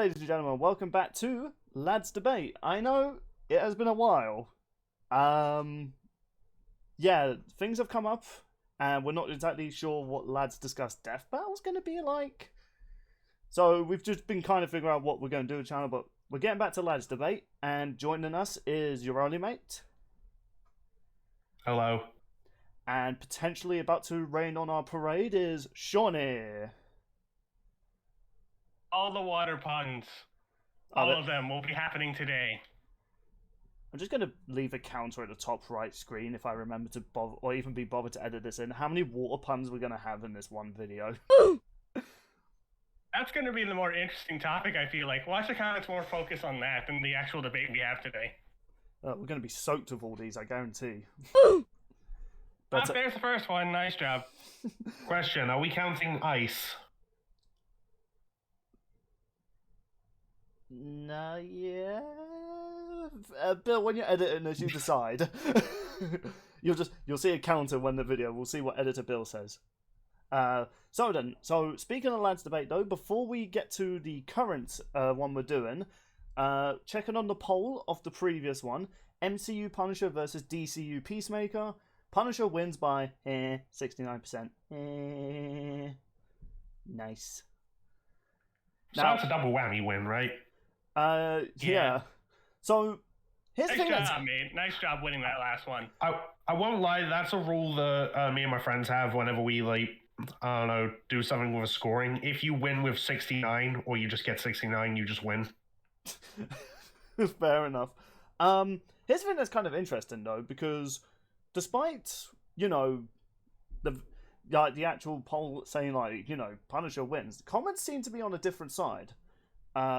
ladies and gentlemen, welcome back to Lads Debate. I know it has been a while. Yeah, things have come up, and we're not exactly sure what Lads Discuss Death Battle's going to be like. So we've just been kind of figuring out what we're going to do with the channel, but we're getting back to Lads Debate, and joining us is your only mate. Hello. And potentially about to rain on our parade is Shawnee. All the water puns, all of them will be happening today. I'm just going to leave a counter at the top right screen if I remember to bother, or even be bothered to edit this in. How many water puns we're going to have in this one video? That's going to be the more interesting topic, I feel like. Watch the comments more focus on that than the actual debate we have today. We're going to be soaked with all these, I guarantee. There's the first one. Nice job. Question, are we counting ice? No, yeah. Bill, when you're editing this, you decide. You'll see a counter when the video. We'll see what editor Bill says. So speaking of Lads Debate though, before we get to the current one we're doing, checking on the poll of the previous one, MCU Punisher versus DCU Peacemaker. Punisher wins by 69%. Nice. So that's a double whammy win, right? Yeah. So here's the thing. Nice job, mate. Nice job winning that last one. I won't lie. That's a rule that me and my friends have whenever we I don't know, do something with a scoring. If you win with 69, or you just get 69, you just win. Fair enough. Here's the thing that's kind of interesting though, because despite the actual poll saying Punisher wins, the comments seem to be on a different side.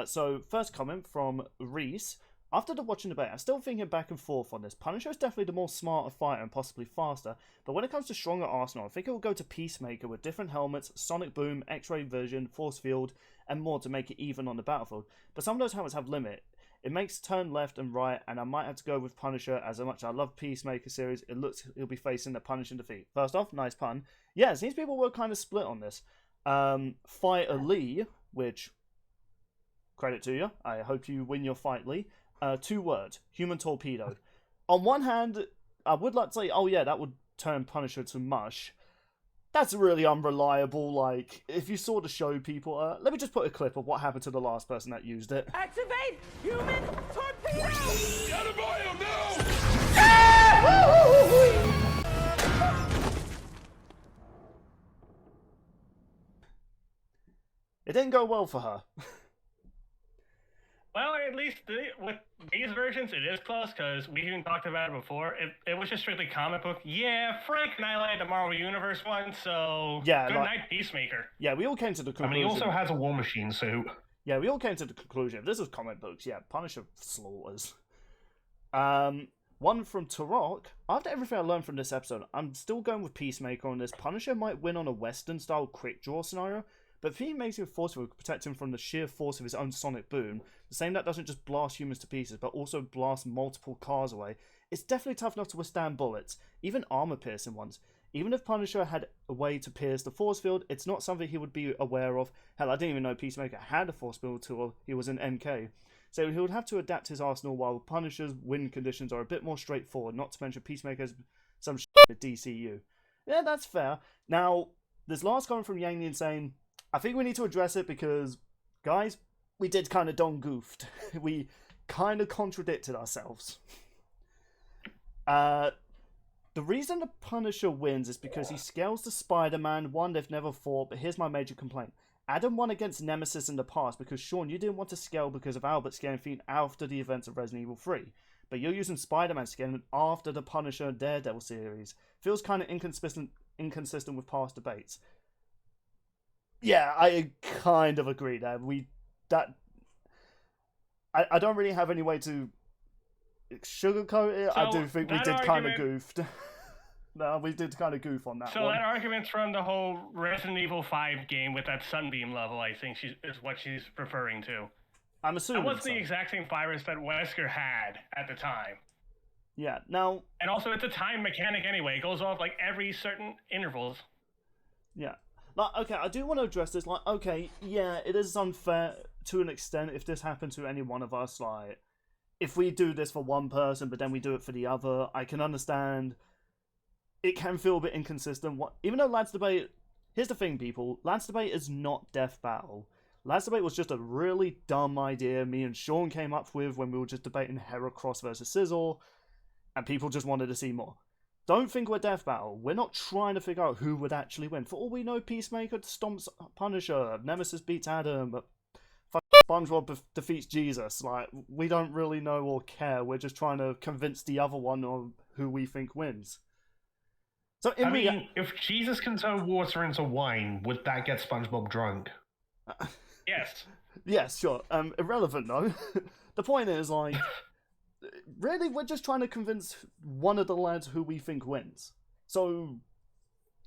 So first comment from Reese. After the watching debate, I'm still thinking back and forth on this. Punisher is definitely the more smarter fighter and possibly faster, but when it comes to stronger arsenal, I think it will go to Peacemaker with different helmets, sonic boom, X-ray vision, force field, and more to make it even on the battlefield. But some of those helmets have limit. It makes turn left and right, and I might have to go with Punisher as much as I love Peacemaker series. It looks he'll be facing the Punisher defeat. First off, nice pun. Yeah, it seems people were kind of split on this. Fighter Lee, which credit to you. I hope you win your fight, Lee. 2 words: human torpedo. On one hand, I would like to say, oh yeah, that would turn Punisher to mush. That's really unreliable. Like, if you saw the show, people, let me just put a clip of what happened to the last person that used it. Activate human torpedo! Get him by him now! It didn't go well for her. Well, at least with these versions, it is close, because we even talked about it before. It was just strictly comic book. Yeah, Frank annihilated the Marvel Universe one, so yeah, good night, Peacemaker. Yeah, we all came to the conclusion. I mean, he also has a War Machine suit. Yeah, we all came to the conclusion. If this was comic books, yeah, Punisher slaughters. One from Taurock. After everything I learned from this episode, I'm still going with Peacemaker on this. Punisher might win on a Western-style quick draw scenario, but if he makes him forceful, to protect him from the sheer force of his own sonic boom, the same that doesn't just blast humans to pieces, but also blast multiple cars away, it's definitely tough enough to withstand bullets, even armor-piercing ones. Even if Punisher had a way to pierce the force field, it's not something he would be aware of. Hell, I didn't even know Peacemaker had a force field until he was in MK. So he would have to adapt his arsenal, while Punisher's win conditions are a bit more straightforward, not to mention Peacemaker's some shit with DCU. Yeah, that's fair. Now, this last comment from Yangian saying, I think we need to address it because, guys, we did kind of done goofed. We kind of contradicted ourselves. The reason the Punisher wins is because he scales to Spider-Man, one they've never fought, but here's my major complaint. Adam won against Nemesis in the past because, Sean, you didn't want to scale because of Albert scaling Fiend after the events of Resident Evil 3. But you're using Spider-Man scaling after the Punisher Daredevil series. Feels kind of inconsistent with past debates. Yeah, I kind of agree there. I don't really have any way to sugarcoat it. So I do think we did kind of goofed. No, we did kind of goof on that one. So that argument's from the whole Resident Evil 5 game with that sunbeam level, I think is what she's referring to. I'm assuming that was the exact same virus that Wesker had at the time. Yeah, now... And also, it's a time mechanic anyway. It goes off, like, every certain intervals. Yeah. Like, okay, I do want to address this. Like, okay, yeah, it is unfair. to an extent, if this happened to any one of us, like, if we do this for one person, but then we do it for the other, I can understand it can feel a bit inconsistent. Even though Lads Debate, here's the thing, people, Lads Debate is not Death Battle. Lads Debate was just a really dumb idea me and Sean came up with when we were just debating Heracross versus Sizzle, and people just wanted to see more. Don't think we're Death Battle. We're not trying to figure out who would actually win. For all we know, Peacemaker stomps Punisher, Nemesis beats Adam, SpongeBob defeats Jesus. Like, we don't really know or care. We're just trying to convince the other one of who we think wins. So if Jesus can turn water into wine, would that get SpongeBob drunk? Yes. Yes, sure. Irrelevant though. The point is, like, really, we're just trying to convince one of the lads who we think wins. So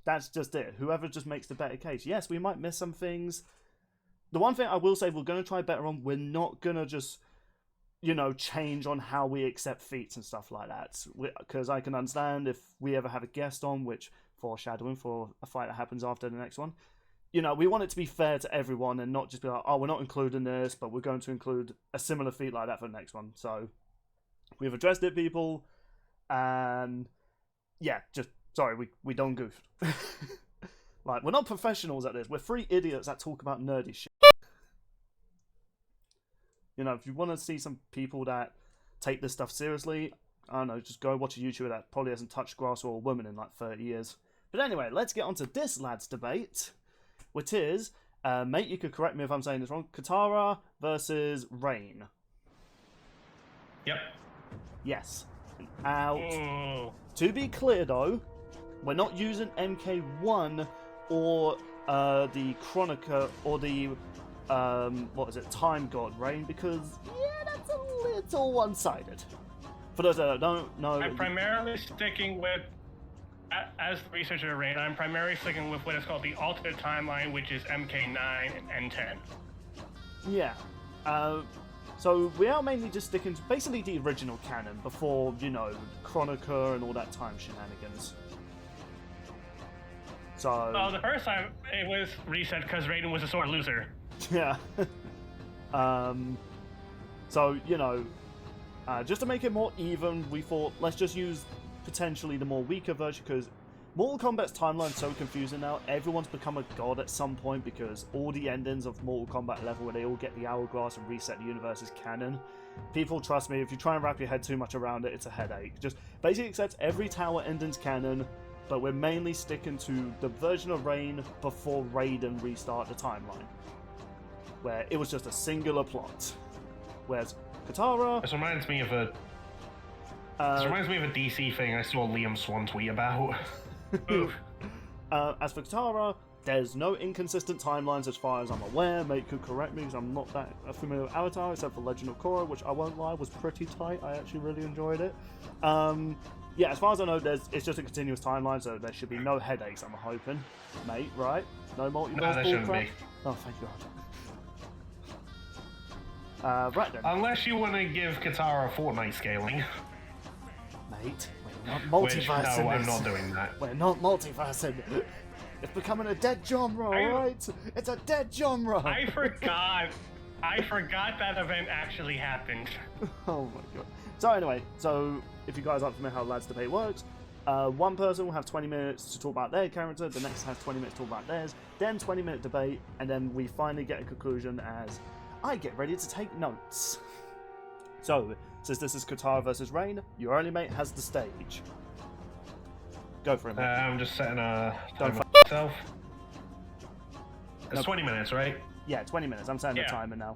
that's just it. Whoever just makes the better case. Yes, we might miss some things. The one thing I will say we're going to try better on, we're not going to just, change on how we accept feats and stuff like that. Because I can understand if we ever have a guest on, which foreshadowing for a fight that happens after the next one, we want it to be fair to everyone and not just be like, oh, we're not including this, but we're going to include a similar feat like that for the next one. So we've addressed it, people. And yeah, sorry, we done goofed. Like, we're not professionals at this. We're three idiots that talk about nerdy shit. If you want to see some people that take this stuff seriously, I don't know, just go watch a YouTuber that probably hasn't touched grass or a woman in like 30 years. But anyway, let's get on to this Lads Debate, which is, mate, you could correct me if I'm saying this wrong, Katara versus Rain. Yep. Yes. Out. To be clear, though, we're not using MK1 or the Chronica or the Time God Rain, because that's a little one-sided. For those that don't know, I'm primarily sticking with, as the researcher of Rain, I'm primarily sticking with what is called the alternate timeline, which is MK9 and N10. Yeah. So we are mainly just sticking to basically the original canon before, Chronica and all that time shenanigans. So... Oh, the first time it was reset because Raiden was a sore loser. Yeah. So, just to make it more even, we thought, let's just use potentially the more weaker version, because Mortal Kombat's timeline's so confusing now. Everyone's become a god at some point, because all the endings of Mortal Kombat level where they all get the hourglass and reset the universe is canon. People, trust me, if you try and wrap your head too much around it, it's a headache. Just basically accept every tower ending's canon, but we're mainly sticking to the version of Rain before Raiden restart the timeline, where it was just a singular plot. Whereas Katara... This reminds me of a DC thing I saw Liam Swan tweet about. As for Katara, there's no inconsistent timelines as far as I'm aware. Mate could correct me because I'm not that familiar with Avatar, except for Legend of Korra, which I won't lie, was pretty tight. I actually really enjoyed it. Yeah, as far as I know, it's just a continuous timeline, so there should be no headaches, I'm hoping. Mate, right? No multiverse No, there shouldn't bullcrap? be. Oh, thank God. Right then. Unless you want to give Katara Fortnite scaling. Mate, we're not multiversing. No, I'm not doing that. We're not multiversing. It's becoming a dead genre, alright? It's a dead genre. I forgot that event actually happened. Oh my god. So anyway, if you guys aren't familiar how Lads Debate works, one person will have 20 minutes to talk about their character, the next has 20 minutes to talk about theirs, then 20-minute debate, and then we finally get a conclusion as I get ready to take notes. So, since this is Katara versus Rain, your early mate has the stage. Go for it, mate. I'm just setting a timer myself. It's 20 minutes, right? Yeah, 20 minutes. I'm setting the timer now.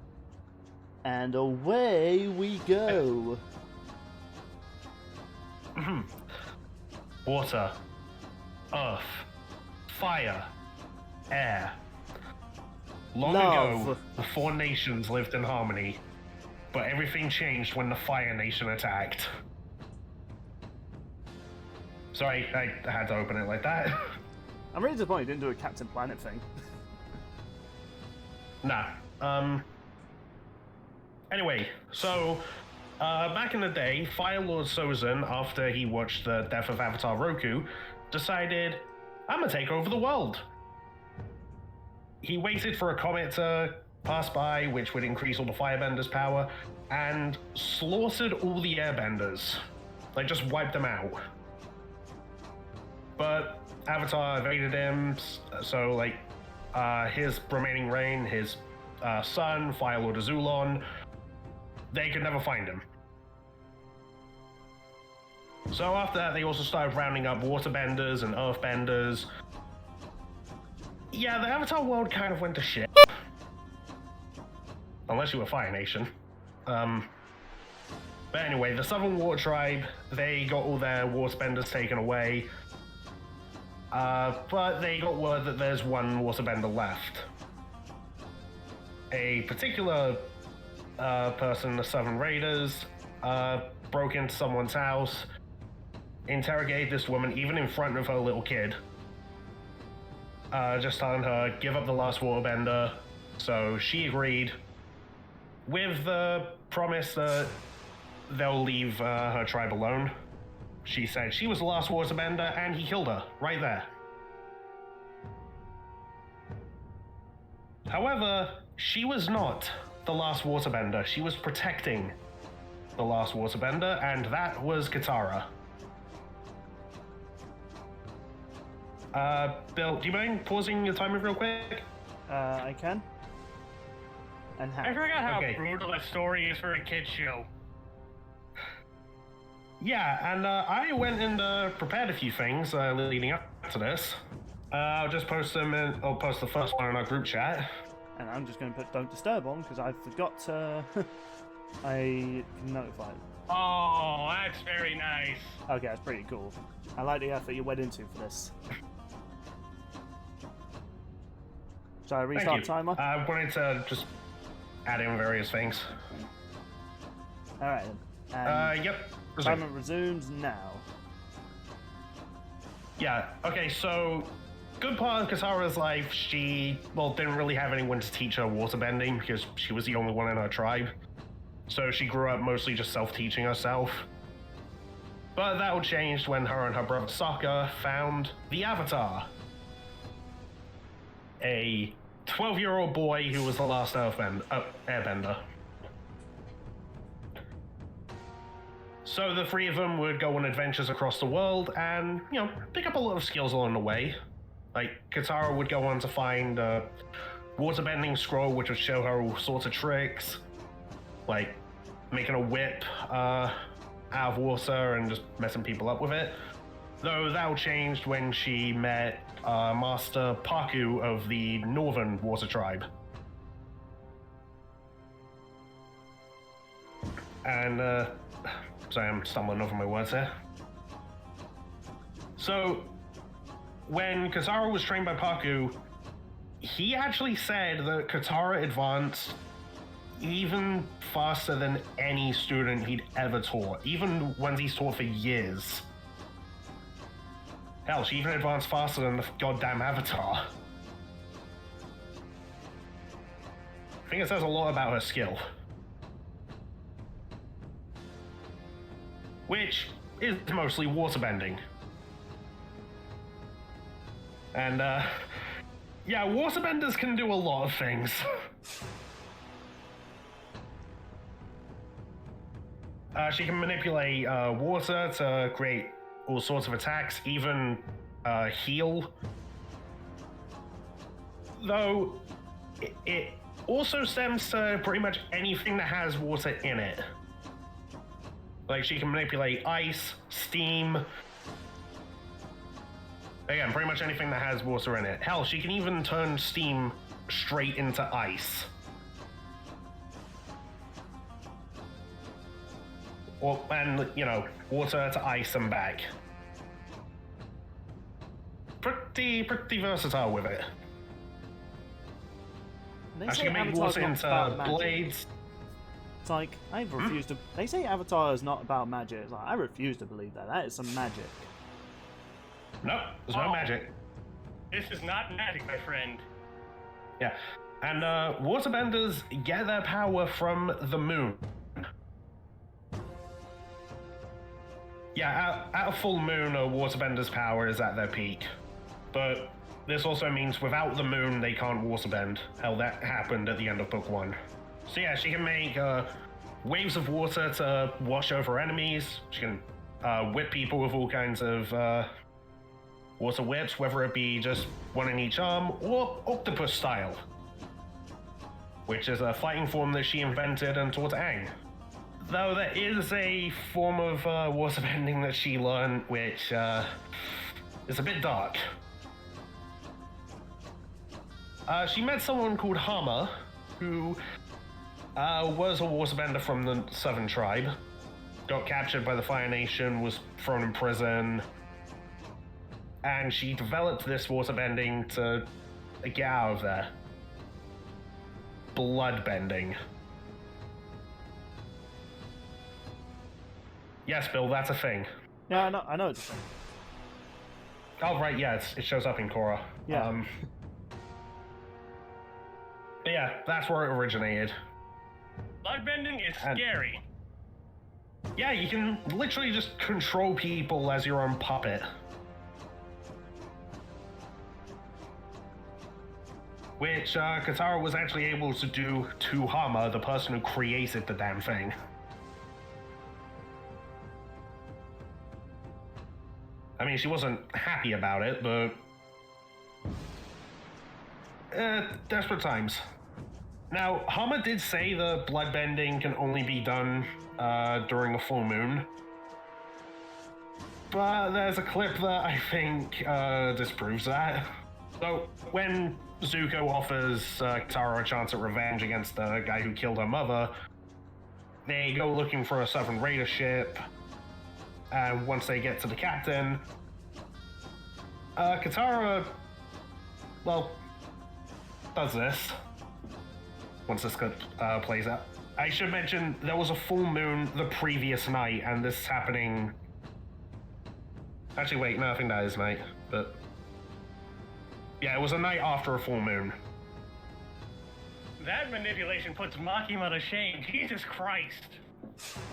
And away we go. Water, earth, fire, air. Long ago, the four nations lived in harmony, but everything changed when the Fire Nation attacked. Sorry, I had to open it like that. I'm really disappointed you didn't do a Captain Planet thing. Nah. Anyway, so back in the day, Fire Lord Sozin, after he watched the death of Avatar Roku, decided, I'm gonna take over the world. He waited for a comet to passed by, which would increase all the firebenders' power, and slaughtered all the airbenders. Like, just wiped them out. But Avatar evaded him, so, like, his remaining reign, his son, Fire Lord Azulon, they could never find him. So after that, they also started rounding up waterbenders and earthbenders. Yeah, the Avatar world kind of went to shit. Unless you were Fire Nation. But anyway, the Southern Water Tribe, they got all their waterbenders taken away. But they got word that there's one waterbender left. A particular person, the Southern Raiders, broke into someone's house, interrogated this woman even in front of her little kid, just telling her, give up the last waterbender. So she agreed, with the promise that they'll leave her tribe alone. She said she was the last waterbender, and he killed her right there. However, she was not the last waterbender. She was protecting the last waterbender, and that was Katara. Bill, do you mind pausing your timer real quick? I can. And how? I forgot how Okay. brutal a story is for a kid's show. Yeah, and I went and prepared a few things leading up to this. I'll just post them in, I'll post the first one in our group chat. And I'm just going to put don't disturb on because I forgot I can notify them. Oh, that's very nice. Okay, that's pretty cool. I like the effort you went into for this. Shall I Thank restart you. timer? I wanted to just add in various things. Alright then. And Yep. Resume. timer resumes now. Yeah, okay, so good part of Katara's life, she, well, didn't really have anyone to teach her waterbending because she was the only one in her tribe. So she grew up mostly just self-teaching herself. But that all changed when her and her brother Sokka found the Avatar. A 12-year-old boy who was the last airbender. So the three of them would go on adventures across the world and, you know, pick up a lot of skills along the way. Like, Katara would go on to find a waterbending scroll, which would show her all sorts of tricks. Like, making a whip out of water and just messing people up with it. Though that all changed when she met Master Paku of the Northern Water Tribe. And, sorry, I'm stumbling over my words here. So, when Katara was trained by Paku, he actually said that Katara advanced even faster than any student he'd ever taught, even ones he's taught for years. Hell, she even advanced faster than the goddamn Avatar. I think it says a lot about her skill. Which is mostly waterbending. And, yeah, waterbenders can do a lot of things. She can manipulate water to create all sorts of attacks, even heal. Though, it also stems to pretty much anything that has water in it. Like, she can manipulate ice, steam. Again, pretty much anything that has water in it. Hell, she can even turn steam straight into ice. Or, and, you know, water to ice and back. Pretty versatile with it. They She say can make Avatar's water not about into magic. blades. It's like, I refuse to... They say Avatar is not about magic. It's like, I refuse to believe that. That is some magic. Nope, there's no magic. This is not magic, my friend. Yeah, and waterbenders get their power from the moon. Yeah, at a full moon, a waterbender's power is at their peak. But this also means without the moon, they can't waterbend. Hell, that happened at the end of Book 1. So yeah, she can make waves of water to wash over enemies. She can whip people with all kinds of water whips, whether it be just one in each arm or octopus style, which is a fighting form that she invented and taught Aang. Though there is a form of waterbending that she learned, which is a bit dark. She met someone called Hama, who was a waterbender from the Southern Tribe, got captured by the Fire Nation, was thrown in prison, and she developed this waterbending to get out of there. Bloodbending. Yes, Bill, that's a thing. Yeah, I know it's a thing. Oh, right, yeah, it shows up in Korra. Yeah. But yeah, that's where it originated. Bloodbending is scary. Yeah, you can literally just control people as your own puppet. Which Katara was actually able to do to Hama, the person who created the damn thing. I mean, she wasn't happy about it, but... desperate times. Now, Hama did say the bloodbending can only be done during a full moon. But there's a clip that I think disproves that. So, when Zuko offers Katara a chance at revenge against the guy who killed her mother, they go looking for a Southern Raider ship, and once they get to the captain, Katara, well, does this. Once this clip plays out. I should mention, there was a full moon the previous night, and this is happening... Actually, wait, no, I think that is night, but... Yeah, it was a night after a full moon. That manipulation puts Makima to shame. Jesus Christ.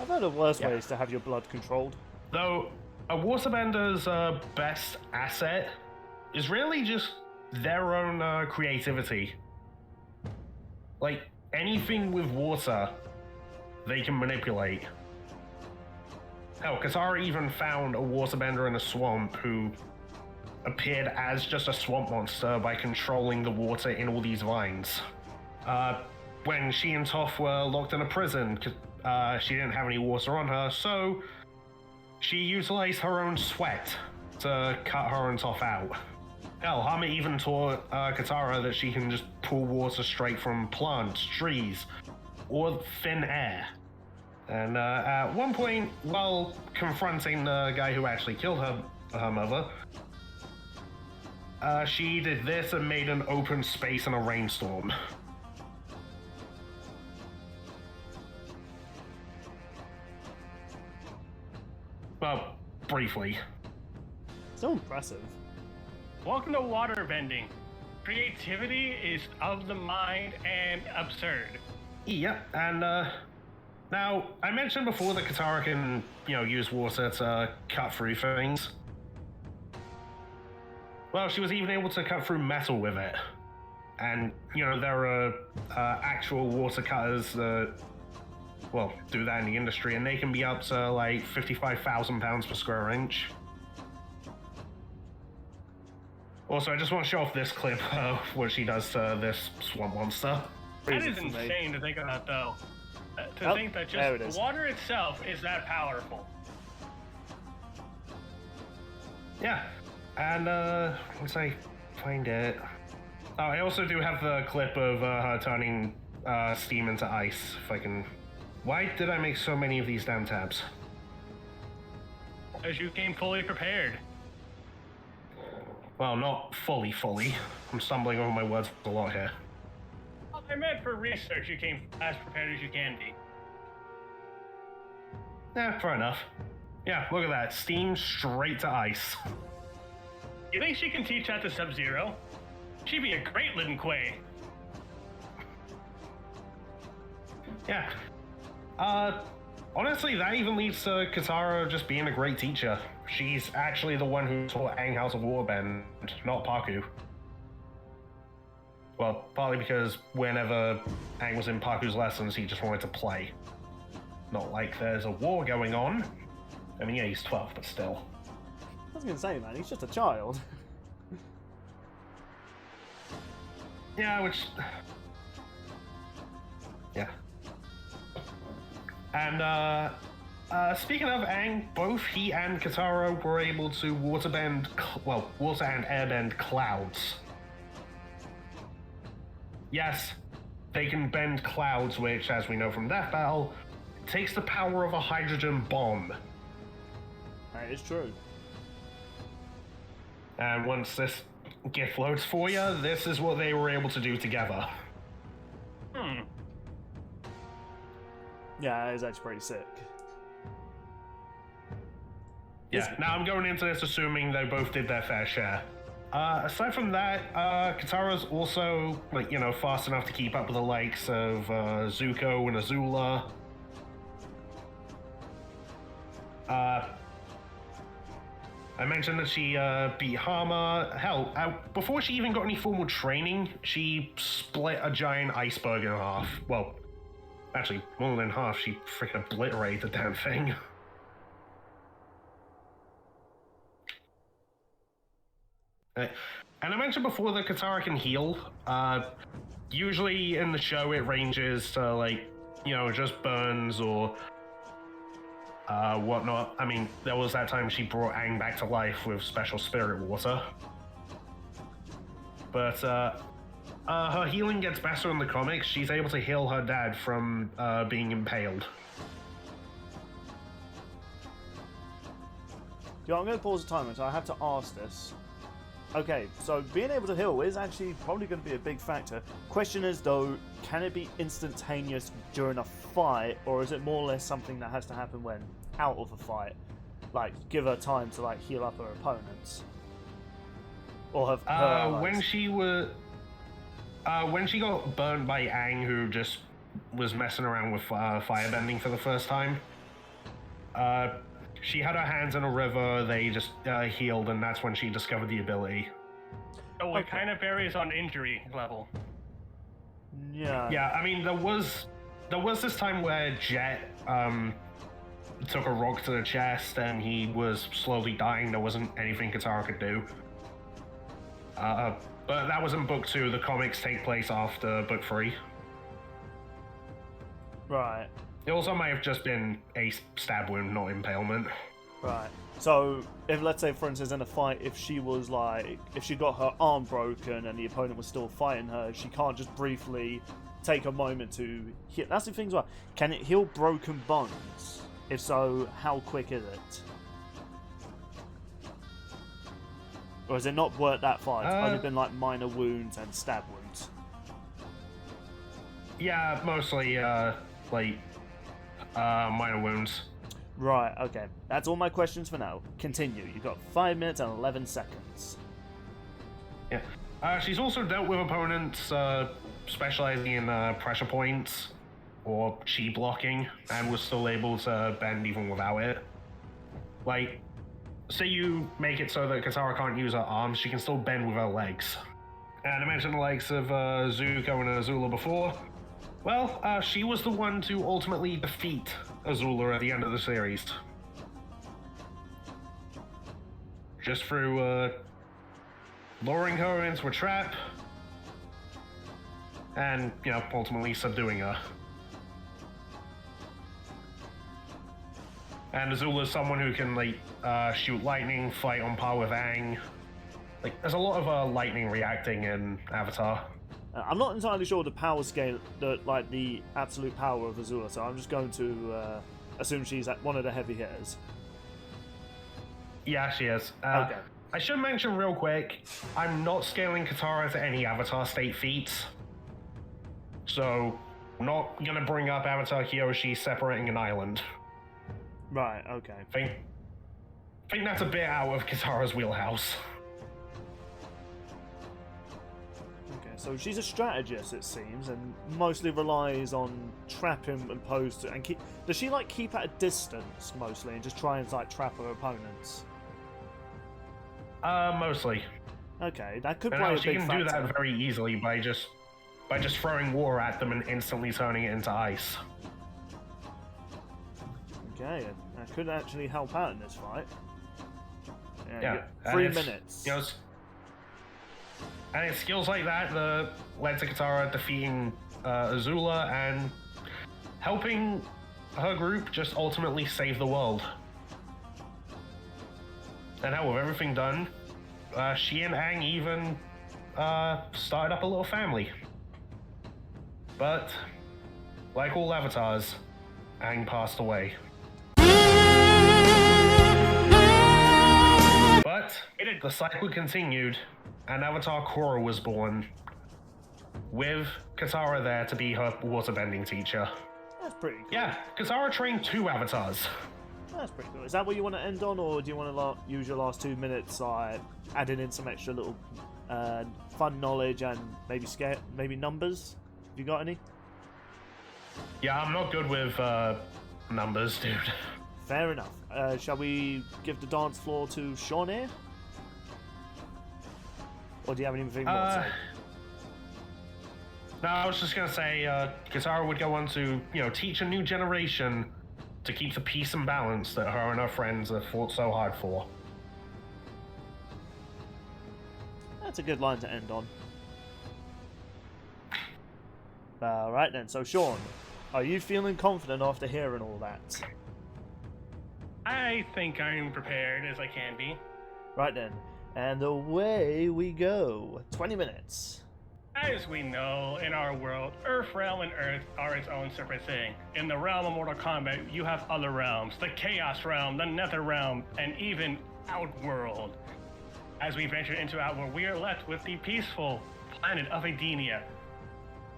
I've heard of worse ways to have your blood controlled. Though, a waterbender's best asset is really just their own creativity. Like, anything with water, they can manipulate. Hell, Katara even found a waterbender in a swamp who appeared as just a swamp monster by controlling the water in all these vines. When she and Toph were locked in a prison, she didn't have any water on her, so she utilized her own sweat to cut her and Toph out. Hell, Hama even taught Katara that she can just pull water straight from plants, trees, or thin air. And at one point, while confronting the guy who actually killed her mother, she did this and made an open space in a rainstorm. Well, briefly. So impressive. Welcome to waterbending. Creativity is of the mind and absurd. Yeah, and now I mentioned before that Katara can, use water to cut through things. Well, she was even able to cut through metal with it. And, there are actual water cutters that, do that in the industry, and they can be up to like 55,000 pounds per square inch. Also, I just want to show off this clip of what she does to this swamp monster. That is insane to think about, though. To think that just water itself is that powerful. Yeah, and once I find it... Oh, I also do have the clip of her turning steam into ice, if I can... Why did I make so many of these damn tabs? As you came fully prepared. Well, not fully. I'm stumbling over my words a lot here. I meant for research, you came as prepared as you can be. Yeah, fair enough. Yeah, look at that. Steam straight to ice. You think she can teach that to Sub-Zero? She'd be a great Lin Kuei. Yeah. Honestly, that even leads to Katara just being a great teacher. She's actually the one who taught Aang how to warbend, not Paku. Well, partly because whenever Aang was in Paku's lessons, he just wanted to play. Not like there's a war going on. I mean, yeah, he's 12, but still. I was gonna say, man, he's just a child. Yeah, which... Yeah. And, speaking of Aang, both he and Katara were able to water and airbend clouds. Yes, they can bend clouds, which, as we know from Death Battle, takes the power of a hydrogen bomb. That is true. And once this gift loads for you, this is what they were able to do together. Yeah, that is actually pretty sick. Yeah, now I'm going into this assuming they both did their fair share. Aside from that, Katara's also, like, you know, fast enough to keep up with the likes of Zuko and Azula. I mentioned that she beat Hama. Hell, before she even got any formal training, she split a giant iceberg in half. Well, actually, more than half. She freaking obliterated the damn thing. And I mentioned before that Katara can heal. Usually in the show it ranges to, like, you know, just burns or whatnot. I mean, there was that time she brought Aang back to life with special spirit water. But her healing gets better in the comics. She's able to heal her dad from being impaled. Yeah, I'm going to pause the timer, so I have to ask this. Okay, so being able to heal is actually probably going to be a big factor. Question is, though, can it be instantaneous during a fight, or is it more or less something that has to happen when out of a fight? Like, give her time to, like, heal up her opponents? Or have her allies? When she got burned by Aang, who just was messing around with firebending for the first time, she had her hands in a river, they just healed, and that's when she discovered the ability. Oh, it kind of varies on injury level. Yeah. Yeah, I mean, there was this time where Jet took a rock to the chest and he was slowly dying. There wasn't anything Katara could do. But that was in book 2. The comics take place after book 3. Right. It also might have just been a stab wound, not impalement. Right. So, if, let's say, for instance, in a fight, if she was like, if she got her arm broken and the opponent was still fighting her, she can't just briefly take a moment to heal. That's the thing as well. Can it heal broken bones? If so, how quick is it? Or has it not worked that far? It's only been like minor wounds and stab wounds. Yeah, mostly, minor wounds. Right, okay. That's all my questions for now. Continue. You've got 5 minutes and 11 seconds. Yeah. She's also dealt with opponents specializing in pressure points or chi blocking, and was still able to bend even without it. Like, say you make it so that Katara can't use her arms, she can still bend with her legs. And I mentioned the legs of Zuko and Azula before. Well, she was the one to ultimately defeat Azula at the end of the series. Just through luring her into a trap and, you know, ultimately subduing her. And Azula's someone who can, like, shoot lightning, fight on par with Aang. Like, there's a lot of lightning reacting in Avatar. I'm not entirely sure the power scale, the absolute power of Azula, so I'm just going to assume she's one of the heavy hitters. Yeah, she is. Okay. I should mention real quick, I'm not scaling Katara to any Avatar state feats. So, I'm not gonna bring up Avatar Kyoshi separating an island. Right, okay. I think that's a bit out of Katara's wheelhouse. Okay, so she's a strategist, it seems, and mostly relies on trapping opposed to... And does she, like, keep at a distance, mostly, and just try and, like, trap her opponents? Mostly. Okay, that could But play now a she big can factor. do that very easily by just throwing water at them and instantly turning it into ice. Okay, that could actually help out in this fight. Yeah, and 3 it's- minutes. You know, and it's skills like that that led to Katara defeating Azula and helping her group just ultimately save the world. And now with everything done, she and Aang even started up a little family. But, like all avatars, Aang passed away. But the cycle continued, and Avatar Korra was born, with Katara there to be her waterbending teacher. That's pretty cool. Yeah, Katara trained 2 avatars. That's pretty cool. Is that what you want to end on, or do you want to use your last 2 minutes adding in some extra little fun knowledge and maybe numbers? Have you got any? Yeah, I'm not good with numbers, dude. Fair enough. Shall we give the dance floor to Sean here? Or do you have anything more to say? No, I was just gonna say, Katara would go on to, teach a new generation to keep the peace and balance that her and her friends have fought so hard for. That's a good line to end on. Alright then, so Sean, are you feeling confident after hearing all that? I think I'm prepared as I can be. Right then, and away we go. 20 minutes. As we know, in our world, Earth Realm and Earth are its own separate thing. In the realm of Mortal Kombat, you have other realms, the Chaos Realm, the Nether Realm, and even Outworld. As we venture into Outworld, we are left with the peaceful planet of Edenia,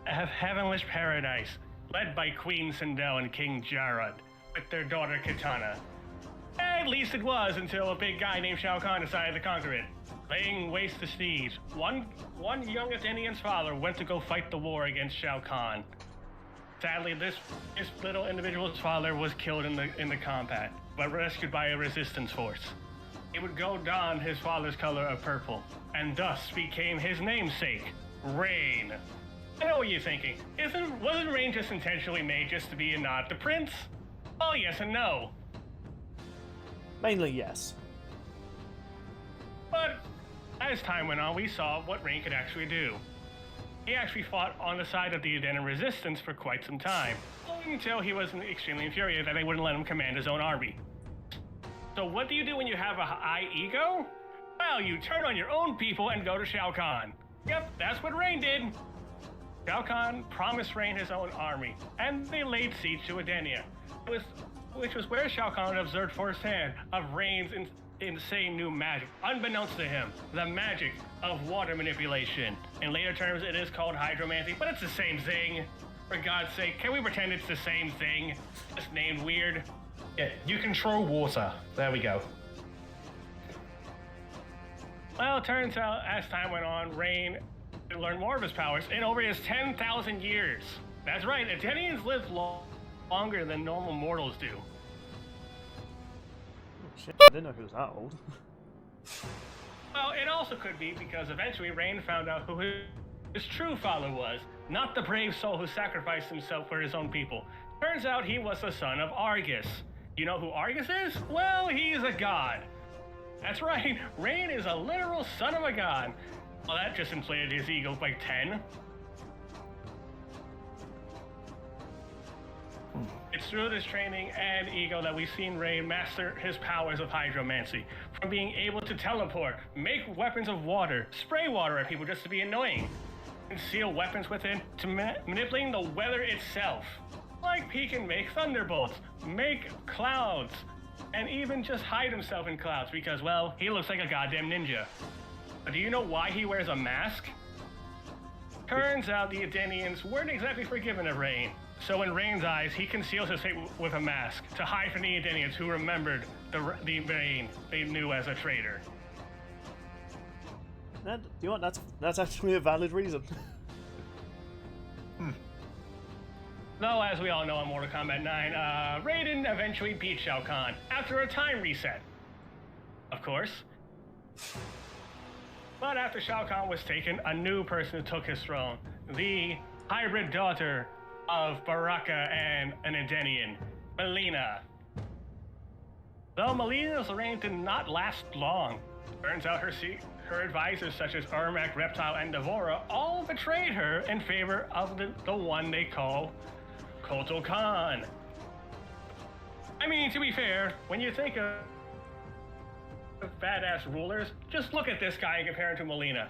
a heavenless paradise, led by Queen Sindel and King Jarrod, with their daughter Katana. At least it was until a big guy named Shao Kahn decided to conquer it, laying waste to steeds. One young Athenian's father went to go fight the war against Shao Kahn. Sadly, this little individual's father was killed in the combat, but rescued by a resistance force. He would go don his father's color of purple, and thus became his namesake, Rain. I know what you're thinking. Wasn't Rain just intentionally made just to be a nod to Prince? Oh, yes and no. Mainly yes. But as time went on, we saw what Rain could actually do. He actually fought on the side of the Edenian resistance for quite some time, until he was extremely infuriated that they wouldn't let him command his own army. So what do you do when you have a high ego? Well, you turn on your own people and go to Shao Kahn. Yep, that's what Rain did. Shao Kahn promised Rain his own army, and they laid siege to Edenia, which was where Shao Kahn observed firsthand of Rain's insane new magic, unbeknownst to him, the magic of water manipulation. In later terms, it is called hydromancy, but it's the same thing. For God's sake, can we pretend it's the same thing, just named weird? Yeah, you control water. There we go. Well, it turns out, as time went on, Rain learned more of his powers in over his 10,000 years. That's right, Atenians live longer than normal mortals do. Oh, shit, I didn't know he was that old. Well, it also could be because eventually Rain found out who his true father was, not the brave soul who sacrificed himself for his own people. Turns out he was the son of Argus. You know who Argus is? Well, he's a god. That's right, Rain is a literal son of a god. Well, that just inflated his ego by 10. It's through this training and ego that we've seen Rain master his powers of hydromancy. From being able to teleport, make weapons of water, spray water at people just to be annoying, conceal weapons within, to manipulating the weather itself. Like he can make thunderbolts, make clouds, and even just hide himself in clouds because, well, he looks like a goddamn ninja. But do you know why he wears a mask? Turns out the Edenians weren't exactly forgiving of Rain. So in Rain's eyes, he conceals his face with a mask to hide from the Edenians who remembered the Rain they knew as a traitor. You know what? That's actually a valid reason. Though, as we all know in Mortal Kombat 9, Raiden eventually beat Shao Kahn after a time reset. Of course. But after Shao Kahn was taken, a new person took his throne. The hybrid daughter of Baraka and an Edenian, Melina. Though Melina's reign did not last long, turns out her advisors such as Ermac, Reptile, and Devora all betrayed her in favor of the one they call Kotal Khan. I mean, to be fair, when you think of badass rulers, just look at this guy and compare him to Melina.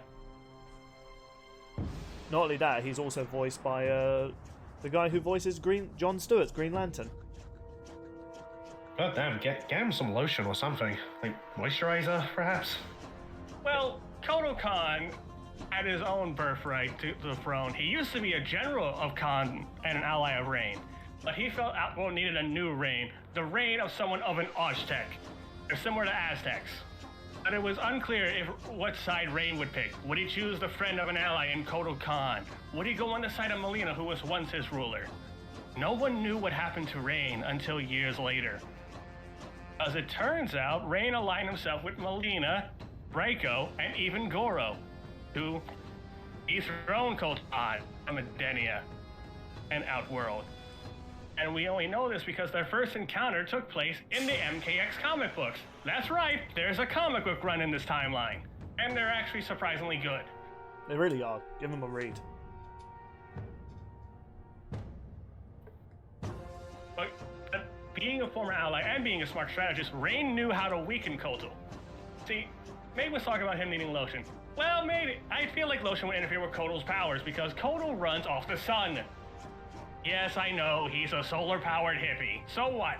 Not only that, he's also voiced by the guy who voices Jon Stewart's Green Lantern. God damn, get him some lotion or something. Like moisturizer, perhaps? Well, Kotal Khan had his own birthright to the throne. He used to be a general of Khan and an ally of Rain. But he felt Outworld needed a new reign. The reign of someone of an Aztec. They're similar to Aztecs. But it was unclear what side Rain would pick. Would he choose the friend of an ally in Kotal Khan? Would he go on the side of Melina, who was once his ruler? No one knew what happened to Rain until years later. As it turns out, Rain aligned himself with Melina, Raiko, and even Goro, to dethrone Kotal Khan, Medenia, and Outworld. And we only know this because their first encounter took place in the MKX comic books. That's right, there's a comic book run in this timeline. And they're actually surprisingly good. They really are. Give them a read. But being a former ally and being a smart strategist, Rain knew how to weaken Kotal. See, Meg was talking about him needing lotion. Well, maybe. I feel like lotion would interfere with Kotal's powers because Kotal runs off the sun. Yes, I know, he's a solar-powered hippie. So what?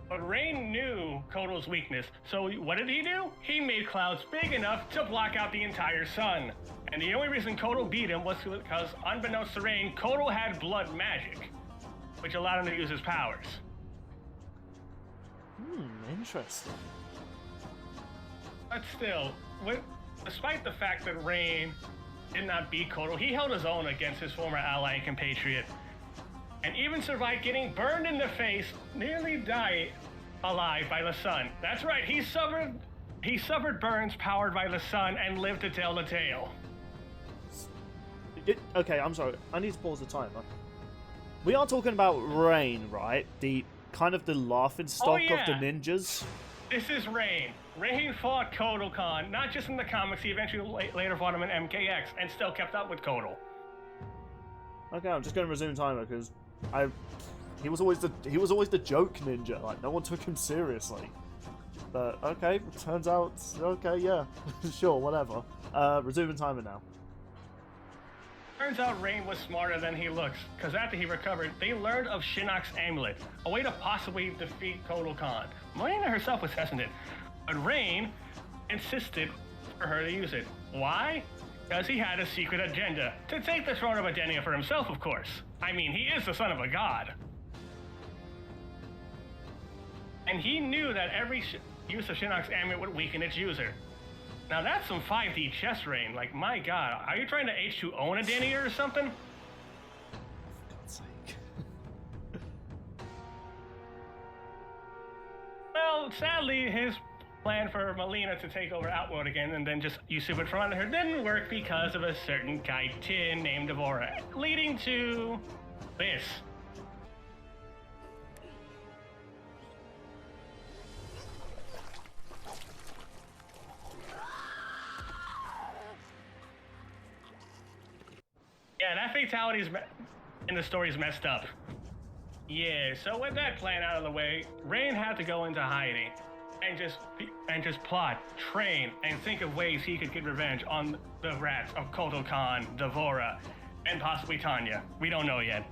But Rain knew Kotal's weakness, so what did he do? He made clouds big enough to block out the entire sun. And the only reason Kotal beat him was because, unbeknownst to Rain, Kotal had blood magic, which allowed him to use his powers. Interesting. But still, despite the fact that Rain did not beat Kotal, he held his own against his former ally and compatriot, and even survived getting burned in the face, nearly died alive by the sun. That's right, he suffered burns powered by the sun and lived to tell the tale. Okay, I'm sorry. I need to pause the timer. We are talking about Rain, right? The kind of the laughing stock of the ninjas. This is Rain. Rain fought Kotal Khan, not just in the comics. He eventually later fought him in MKX and still kept up with Kotal. Okay, I'm just going to resume timer because he was always the joke ninja. Like no one took him seriously. But okay, turns out okay, yeah, sure, whatever. Resuming timer now. Turns out Rain was smarter than he looks, because after he recovered, they learned of Shinnok's amulet, a way to possibly defeat Kotal Khan. Melina herself was hesitant, but Rain insisted for her to use it. Why? Because he had a secret agenda, to take the throne of Edenia for himself, of course. I mean, he is the son of a god. And he knew that every use of Shinnok's amulet would weaken its user. Now that's some 5D chess, Rain. Like, my god, are you trying to H2O an Edenia or something? For God's sake. Well, sadly, his plan for Melina to take over Outworld again and then just usurp it from under her didn't work because of a certain Kaitin named Devora, leading to this. Yeah, that fatality in the story is messed up. Yeah, so with that plan out of the way, Rain had to go into hiding and just plot, train, and think of ways he could get revenge on the rats of Kotal Khan, Devora, and possibly Tanya. We don't know yet.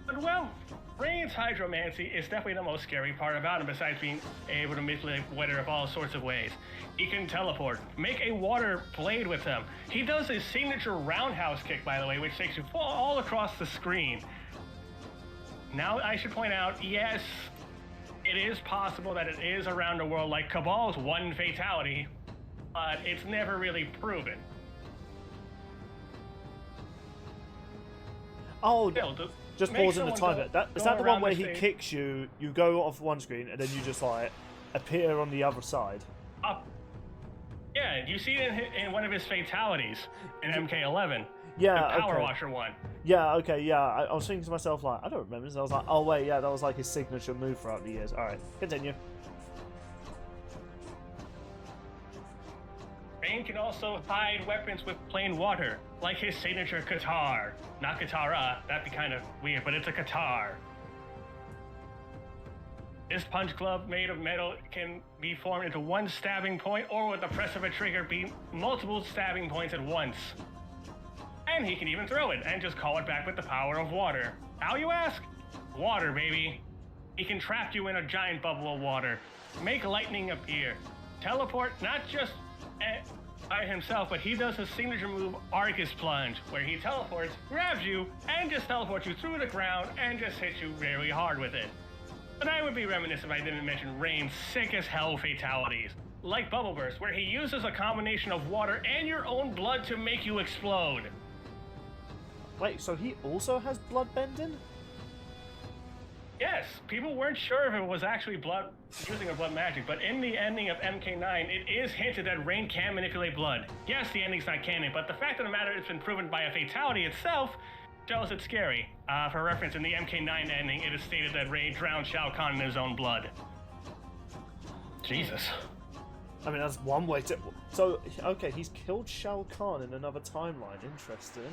But well, Rain's hydromancy is definitely the most scary part about him, besides being able to manipulate weather of all sorts of ways. He can teleport, make a water blade with him. He does his signature roundhouse kick, by the way, which takes you all across the screen. Now, I should point out, yes, it is possible that it is around the world like Cabal's one fatality, but it's never really proven. Oh, Still, just pausing the timer. Is that the one where he kicks you, you go off one screen, and then you just like appear on the other side? Yeah, Talent. You see it in one of his fatalities in MK11. Yeah, the Power okay. Washer one. Yeah, okay, yeah. I was thinking to myself, like, I don't remember this. I was like, oh, wait, yeah, that was like his signature move throughout the years. Alright, continue. Rain can also hide weapons with plain water, like his signature Katara. Not Katara, that'd be kind of weird, but it's a Katara. This punch glove made of metal can be formed into one stabbing point, or with the press of a trigger be multiple stabbing points at once. And he can even throw it and just call it back with the power of water. How, you ask? Water, baby. He can trap you in a giant bubble of water, make lightning appear, teleport not just by himself, but he does his signature move, Arcus Plunge, where he teleports, grabs you, and just teleports you through the ground and just hits you very hard with it. But I would be remiss if I didn't mention Rain's sick as hell fatalities, like Bubble Burst, where he uses a combination of water and your own blood to make you explode. Wait, so he also has blood bending? Yes, people weren't sure if it was actually blood, using a blood magic, but in the ending of MK9, it is hinted that Rain can manipulate blood. Yes, the ending's not canon, but the fact of the matter, it's been proven by a fatality itself, tells it's scary. For reference, in the MK9 ending, it is stated that Rain drowned Shao Kahn in his own blood. Jesus. I mean, that's one way to... So, okay, he's killed Shao Kahn in another timeline. Interesting.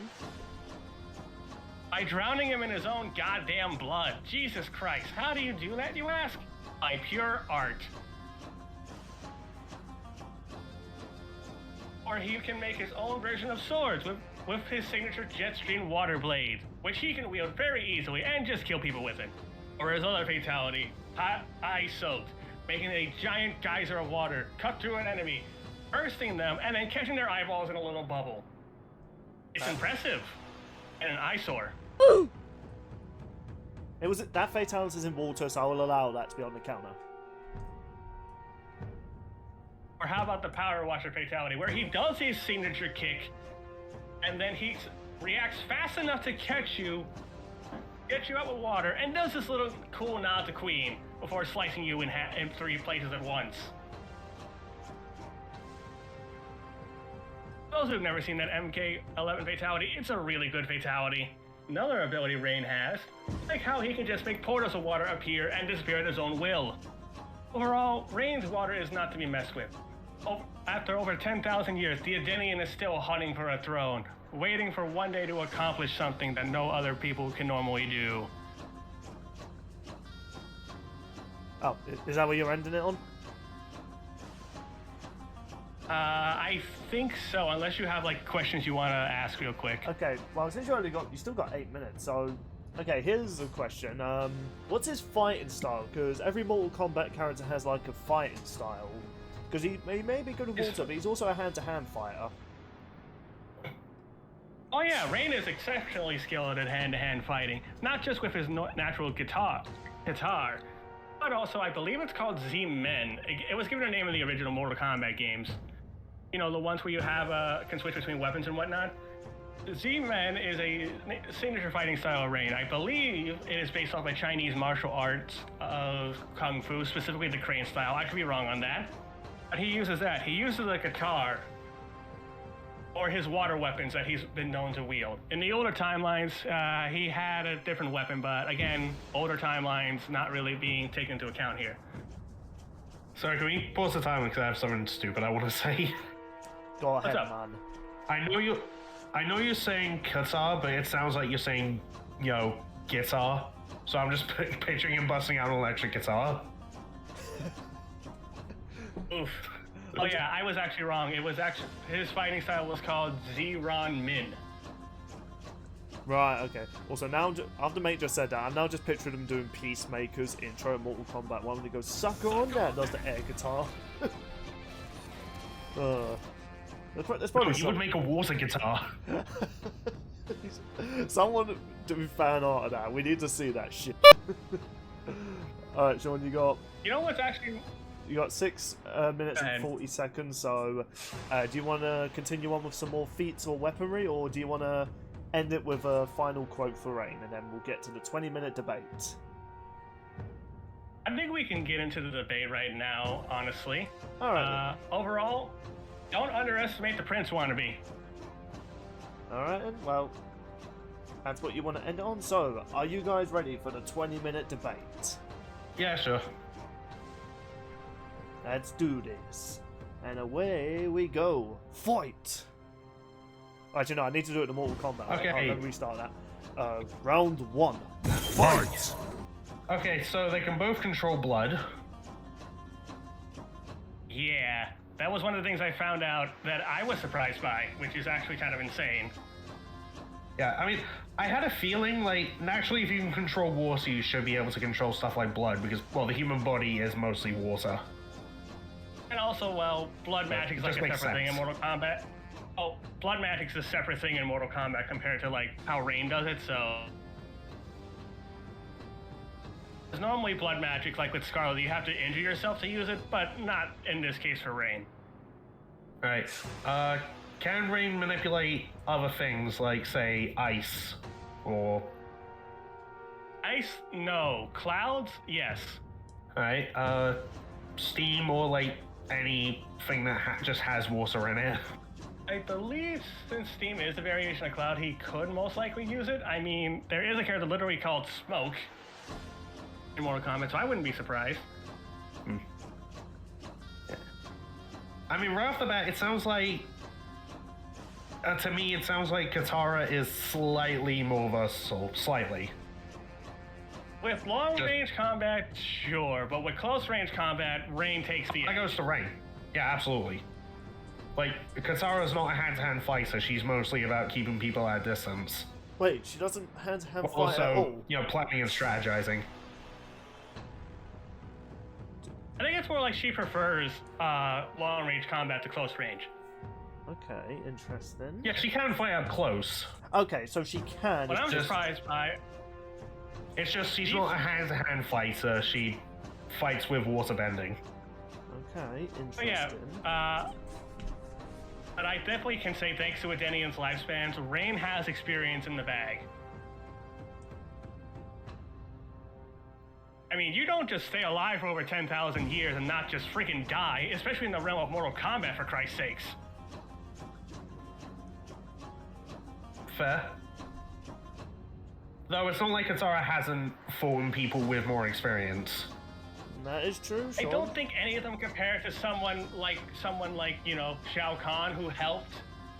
By drowning him in his own goddamn blood. Jesus Christ, how do you do that, you ask? By pure art. Or he can make his own version of swords with his signature Jetstream water blade, which he can wield very easily and just kill people with it. Or his other fatality, Hot Eye Soaked, making a giant geyser of water cut through an enemy, bursting them, and then catching their eyeballs in a little bubble. It's impressive. And an eyesore. It was that fatality is in water, so I will allow that to be on the counter. Or how about the Power Washer fatality, where he does his signature kick, and then he reacts fast enough to catch you, get you out with water, and does this little cool nod to Queen before slicing you in 3 places at once. Those who've never seen that MK11 fatality, it's a really good fatality. Another ability Rain has, like how he can just make portals of water appear and disappear at his own will. Overall, Rain's water is not to be messed with. After over 10,000 years, the Edenian is still hunting for a throne, waiting for one day to accomplish something that no other people can normally do. Oh, is that what you're ending it on? I think so, unless you have like questions you want to ask real quick. Okay, well, since you still got 8 minutes, so... Okay, here's a question. What's his fighting style? Because every Mortal Kombat character has like a fighting style. Because he may be good with water, but he's also a hand-to-hand fighter. Oh yeah, Rain is exceptionally skilled at hand-to-hand fighting, not just with his natural guitar, but also I believe it's called Z-Men. It was given a name in the original Mortal Kombat games. You know, the ones where you have can switch between weapons and whatnot. Z-Men is a signature fighting style of Rain. I believe it is based off the Chinese martial arts of Kung Fu, specifically the crane style. I could be wrong on that. But he uses that. He uses a guitar or his water weapons that he's been known to wield. In the older timelines, he had a different weapon, but again, older timelines not really being taken into account here. Sorry, can we pause the time because I have something stupid I want to say? Go ahead, up? man. I know you're saying Katara, but it sounds like you're saying, guitar. So I'm just picturing him busting out an electric guitar. Oof. Oh yeah, I was actually wrong. It was actually, his fighting style was called Zeron Min. Right, okay. Also, now, after Mate just said that, I'm now just picturing him doing Peacemaker's intro in Mortal Kombat 1 when he goes, sucker on that, does the air guitar. There's probably he would make a water guitar. Someone do fan art of that. We need to see that shit. Alright, Sean, you got... You know what's actually... You got 6 minutes and 40 seconds, so do you want to continue on with some more feats or weaponry, or do you want to end it with a final quote for Rain, and then we'll get to the 20-minute debate? I think we can get into the debate right now, honestly. Alright. Overall, don't underestimate the Prince wannabe. Alright, then, well, that's what you want to end on. So, are you guys ready for the 20-minute debate? Yeah, sure. Let's do this. And away we go. Fight! Actually, no, I need to do it in Mortal Kombat. Okay. I'll restart that. Round 1. Fight! Okay, so they can both control blood. Yeah, that was one of the things I found out that I was surprised by, which is actually kind of insane. Yeah, I mean, I had a feeling, like, naturally if you can control water, you should be able to control stuff like blood, because, well, the human body is mostly water. And also, well, blood magic's like a separate thing in Mortal Kombat. Oh, blood magic's a separate thing in Mortal Kombat compared to, like, how Rain does it, so... There's normally blood magic, like with Scarlet, you have to injure yourself to use it, but not in this case for Rain. Right. Can Rain manipulate other things, like, say, ice? Or... Ice? No. Clouds? Yes. Alright, steam or, like, anything that just has water in it? I believe since Steam is a variation of Cloud, he could most likely use it. I mean, there is a character literally called Smoke in Mortal Kombat, so I wouldn't be surprised. Hmm. Yeah. I mean, right off the bat, it sounds like... to me, it sounds like Katara is slightly more versatile. Slightly. With long-range combat, sure, but with close-range combat, Rain takes the... That goes to Rain. Yeah, absolutely. Like, Katara's not a hand-to-hand fighter. She's mostly about keeping people at a distance. Wait, she doesn't hand-to-hand fight Also, at all? you know, planning and strategizing. I think it's more like she prefers long-range combat to close-range. Okay, interesting. Yeah, she can fight up close. Okay, so she can. What I'm surprised by... It's just she's not a hand-to-hand fighter. She fights with water bending. Okay, interesting. But yeah, but I definitely can say thanks to Adenian's lifespans, Rain has experience in the bag. I mean, you don't just stay alive for over 10,000 years and not just freaking die, especially in the realm of Mortal Kombat, for Christ's sakes. Fair. Though it's not like Katara hasn't fought people with more experience. That is true, I Sean. don't think any of them compare to someone like, you know, Shao Kahn, who helped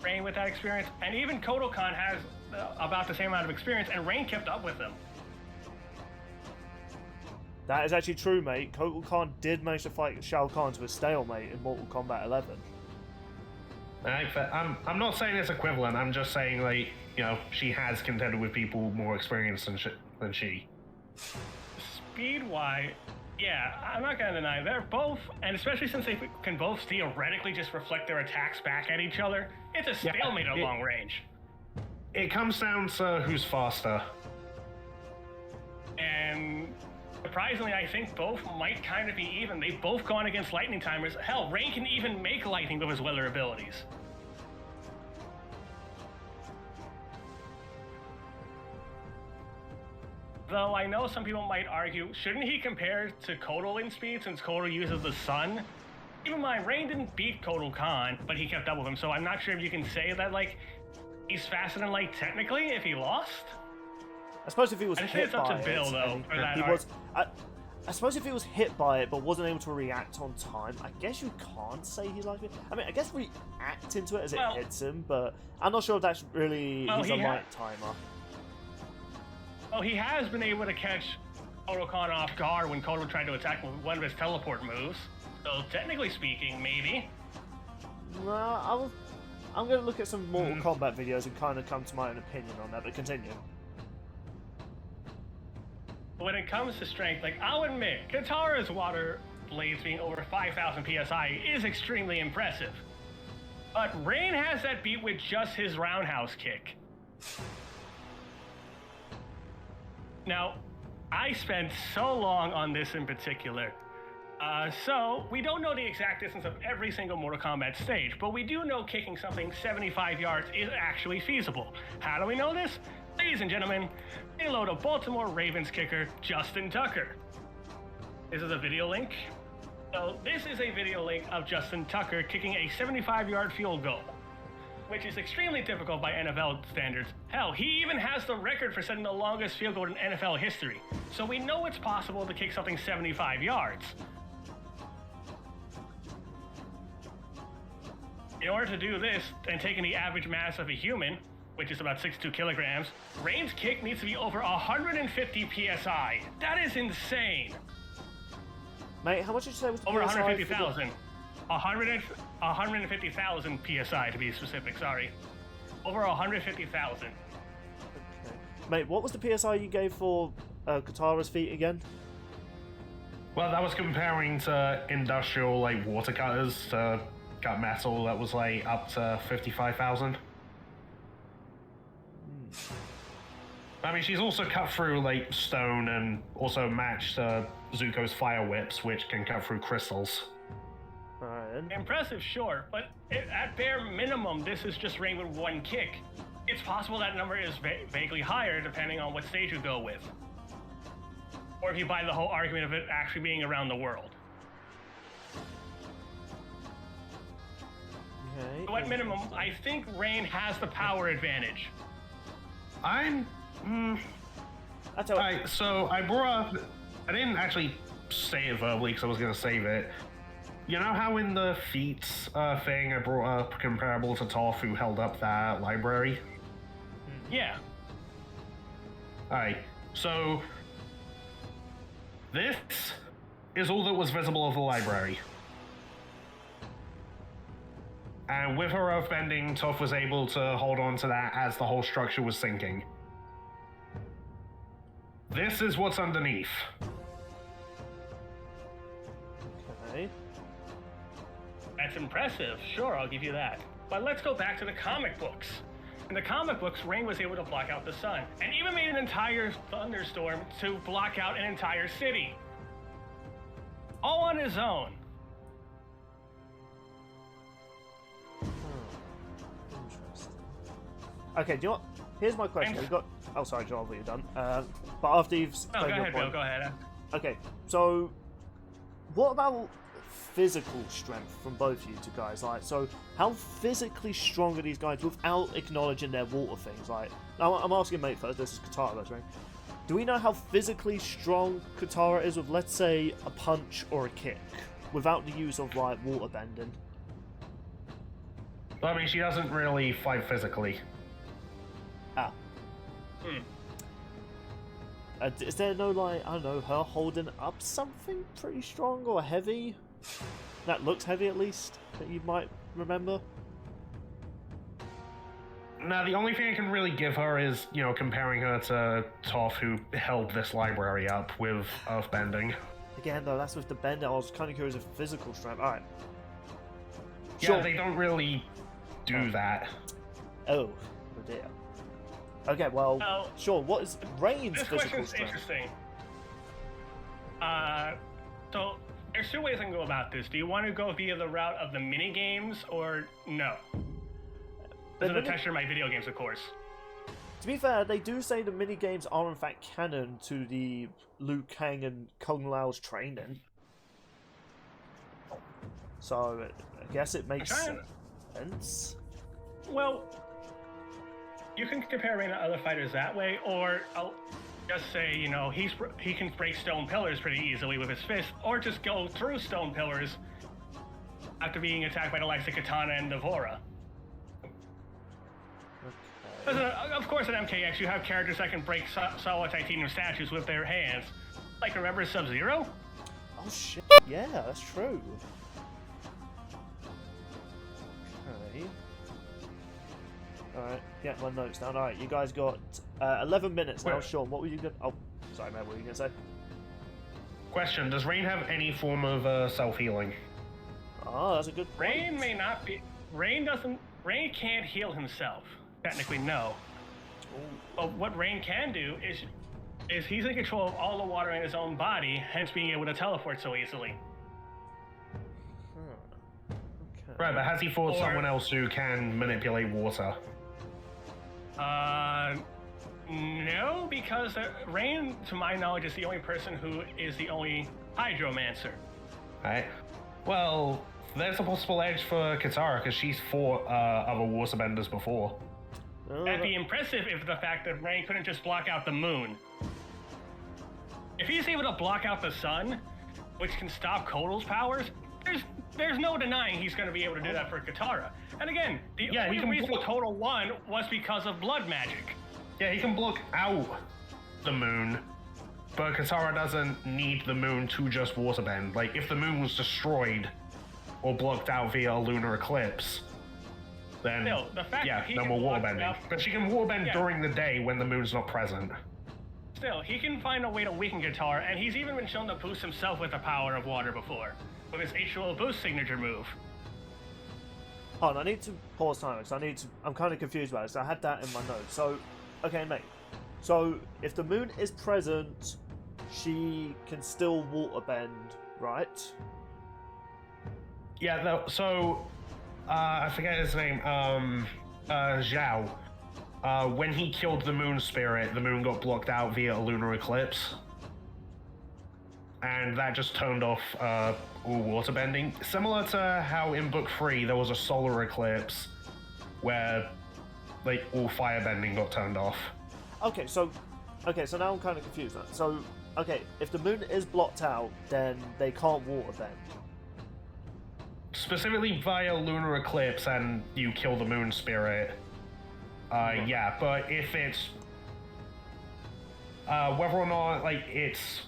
Rain with that experience. And even Kotal Kahn has about the same amount of experience, and Rain kept up with them. That is actually true, mate. Kotal Kahn did manage to fight Shao Kahn to a stalemate in Mortal Kombat 11. I'm not saying it's equivalent. I'm just saying, like, you know, she has contended with people more experienced than she. Speed-wise, yeah, I'm not gonna deny they're both, and especially since they can both theoretically just reflect their attacks back at each other, it's a stalemate at long range. It comes down to who's faster. And surprisingly, I think both might kind of be even. They've both gone against lightning timers. Hell, Rain can even make lightning with his weather abilities. Though I know some people might argue, shouldn't he compare to Kotal in speed since Kotal uses the sun? Even mind, Rain didn't beat Kotal Kahn, but he kept up with him, so I'm not sure if you can say that, like, he's faster than Light technically if he lost? I suppose if he was I'd say hit it's up by to Bill, it, though, for that he art. was. I suppose if he was hit by it but wasn't able to react on time, I guess you can't say he liked it. I mean, I guess react into it as it hits him, but I'm not sure if that's really he's a light timer. Well, he has been able to catch Kotal Kahn off guard when Kotal tried to attack with one of his teleport moves. So technically speaking, maybe. Well, I'm going to look at some Mortal Kombat videos and kind of come to my own opinion on that, but continue. When it comes to strength, like, I'll admit, Katara's water blades being over 5,000 PSI is extremely impressive. But Rain has that beat with just his roundhouse kick. Now, I spent so long on this in particular. So we don't know the exact distance of every single Mortal Kombat stage, but we do know kicking something 75 yards is actually feasible. How do we know this? Ladies and gentlemen, they load a Baltimore Ravens kicker, Justin Tucker. This is a video link. So this is a video link of Justin Tucker kicking a 75-yard field goal, which is extremely difficult by NFL standards. Hell, he even has the record for setting the longest field goal in NFL history. So we know it's possible to kick something 75 yards. In order to do this, and taking the average mass of a human, which is about 62 kilograms, Rain's kick needs to be over 150 PSI. That is insane. Mate, how much did you say was the Over PSI? 150,000. 150,000 PSI to be specific, sorry. Over 150,000. Okay. Mate, what was the PSI you gave for Katara's feet again? Well, that was comparing to industrial, like, water cutters to cut metal. That was, like, up to 55,000. I mean, she's also cut through, like, stone and also matched Zuko's fire whips, which can cut through crystals. Alright. Impressive, sure, but at bare minimum, this is just Rain with one kick. It's possible that number is vaguely higher depending on what stage you go with. Or if you buy the whole argument of it actually being around the world. Okay. So at minimum, I think Rain has the power advantage. Alright, so I brought up... I didn't actually say it verbally because I was going to save it. You know how in the feats thing I brought up comparable to Toph who held up that library? Yeah. Alright, so... This is all that was visible of the library. And with her earthbending, Toph was able to hold on to that as the whole structure was sinking. This is what's underneath. Okay. That's impressive. Sure, I'll give you that. But let's go back to the comic books. In the comic books, Rain was able to block out the sun, and even made an entire thunderstorm to block out an entire city. All on his own. Interesting. Okay, do you know what? Here's my question. And- We've got... Oh, sorry, Joel, you're done. But after you've... No, made go your ahead, Bill, point- go ahead. Okay, so... What about physical strength from both of you two guys? Like, so how physically strong are these guys without acknowledging their water things? Like, now I'm asking mate first. This is Katara, right? Do we know how physically strong Katara is with, let's say, a punch or a kick, without the use of like water bending? I mean, she doesn't really fight physically. Ah. Is there no, like, I don't know, her holding up something pretty strong or heavy? That looks heavy, at least, that you might remember? Now, the only thing I can really give her is, you know, comparing her to Toph, who held this library up with earthbending. Again, though, that's with the bender. I was kind of curious of physical strength. Alright. Yeah, they don't really do that. Oh dear. Okay, well, Well, sure. What is Rain's This physical question's strength? interesting. So there's two ways I can go about this. Do you want to go via the route of the mini games or no? This is mini- attached to my video games, of course. To be fair, they do say the mini games are in fact canon to the Liu Kang and Kung Lao's training. So I guess it makes trying- sense. Well, you can compare Rain to other fighters that way, or I'll just say, you know, he can break stone pillars pretty easily with his fist, or just go through stone pillars after being attacked by the likes of Katana and Devora. Okay. Of course, at MKX, you have characters that can break solid titanium statues with their hands. Like, remember Sub-Zero? Oh shit! Yeah, that's true. Okay. Alright, get my notes down. Alright, you guys got 11 minutes now. Wait. Sean, what were you gonna... Oh, sorry, man, what were you gonna say? Question, does Rain have any form of self-healing? Oh, that's a good point. Rain may not be... Rain can't heal himself. Technically, no. But what Rain can do is he's in control of all the water in his own body, hence being able to teleport so easily. Okay. Right, but has he fought Or- someone else who can manipulate water? No, because Rain, to my knowledge, is the only person who is the only hydromancer. Right. Well, there's a possible edge for Katara because she's fought other waterbenders before. That'd be impressive if the fact that Rain couldn't just block out the moon. If he's able to block out the sun, which can stop Kotal's powers, there's no denying he's going to be able to do that for Katara. And again, the only reason Kotal won was because of blood magic. Yeah, he can block out the moon, but Katara doesn't need the moon to just waterbend. Like, if the moon was destroyed or blocked out via a lunar eclipse, then Still, the fact that he no can more block waterbending. enough- But she can warbend during the day when the moon's not present. Still, he can find a way to weaken Katara, and he's even been shown to boost himself with the power of water before, with his H2O boost signature move. Hold on, I need to pause time because I'm kind of confused about it. So I had that in my notes. So, okay, mate. So if the moon is present, she can still waterbend, right? Yeah, so I forget his name. Zhao. When he killed the moon spirit, the moon got blocked out via a lunar eclipse. And that just turned off all waterbending. Similar to how in Book 3 there was a solar eclipse where like all firebending got turned off. Okay, so now I'm kind of confused now. So, okay, if the moon is blocked out, then they can't waterbend. Specifically via lunar eclipse and you kill the moon spirit. Yeah, but if it's whether or not like it's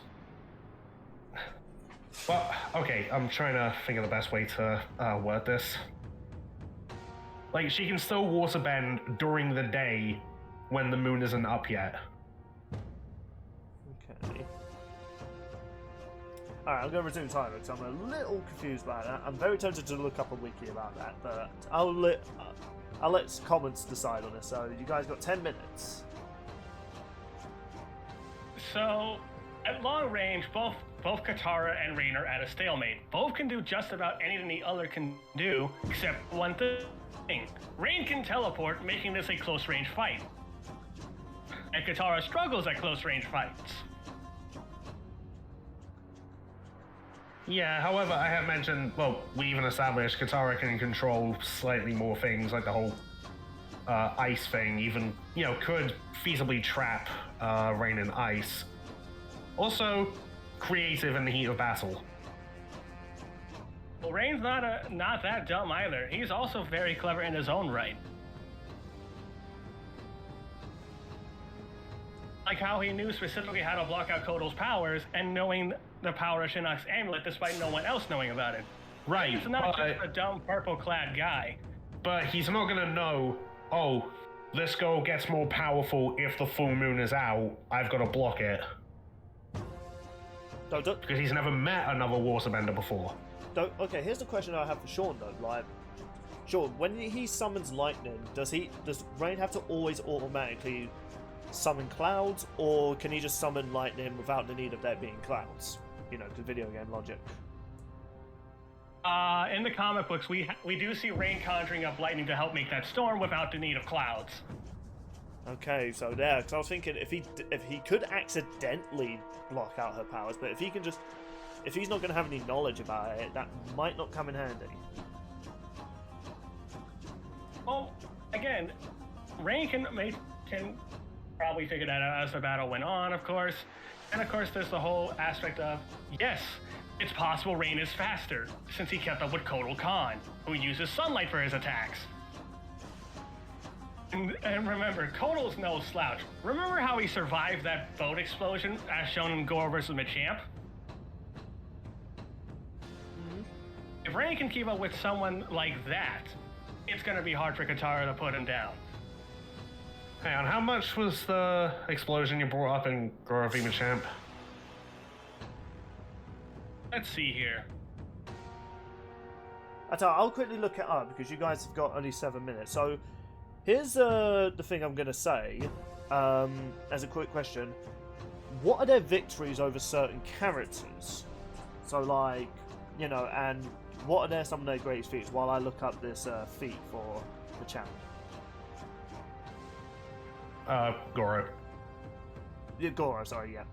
well, okay, I'm trying to think of the best way to word this. Like, she can still waterbend during the day when the moon isn't up yet. Okay. Alright, I'm going to resume time because I'm a little confused about that. I'm very tempted to look up a wiki about that, but I'll let comments decide on this. So you guys got 10 minutes. So, at long range, both Katara and Rain are at a stalemate. Both can do just about anything the other can do, except one thing. Rain can teleport, making this a close-range fight. And Katara struggles at close-range fights. Yeah, however, I have mentioned, well, we even established Katara can control slightly more things, like the whole ice thing, even, could feasibly trap Rain in ice. Also, creative in the heat of battle. Well, Rain's not that dumb either. He's also very clever in his own right. Like how he knew specifically how to block out Kotal's powers, and knowing the power of Shinnok's amulet despite no one else knowing about it. Right, He's not just a dumb purple-clad guy. But he's not gonna know, oh, this girl gets more powerful if the full moon is out, I've got to block it. Because he's never met another waterbender before. Okay, here's the question I have for Sean though. Like, Sean, when he summons lightning, does Rain have to always automatically summon clouds, or can he just summon lightning without the need of there being clouds? The video game logic. In the comic books, we do see Rain conjuring up lightning to help make that storm without the need of clouds. Okay, so there, because I was thinking if he could accidentally block out her powers, but if he's not going to have any knowledge about it, that might not come in handy. Well, again, Rain can probably figure that out as the battle went on, of course. And of course, there's the whole aspect of, yes, it's possible Rain is faster, since he kept up with Kotal Khan, who uses sunlight for his attacks. And remember, Kotal's no slouch. Remember how he survived that boat explosion, as shown in Gore vs. Machamp? Mm-hmm. If Rain can keep up with someone like that, it's going to be hard for Katara to put him down. Hang on, how much was the explosion you brought up in Gore vs. Machamp? Let's see here. I'll quickly look it up because you guys have got only 7 minutes. So here's the thing I'm going to say as a quick question. What are their victories over certain characters? So like, and what are some of their greatest feats while I look up this feat for the channel? Goro. Yeah, Goro, sorry, yeah.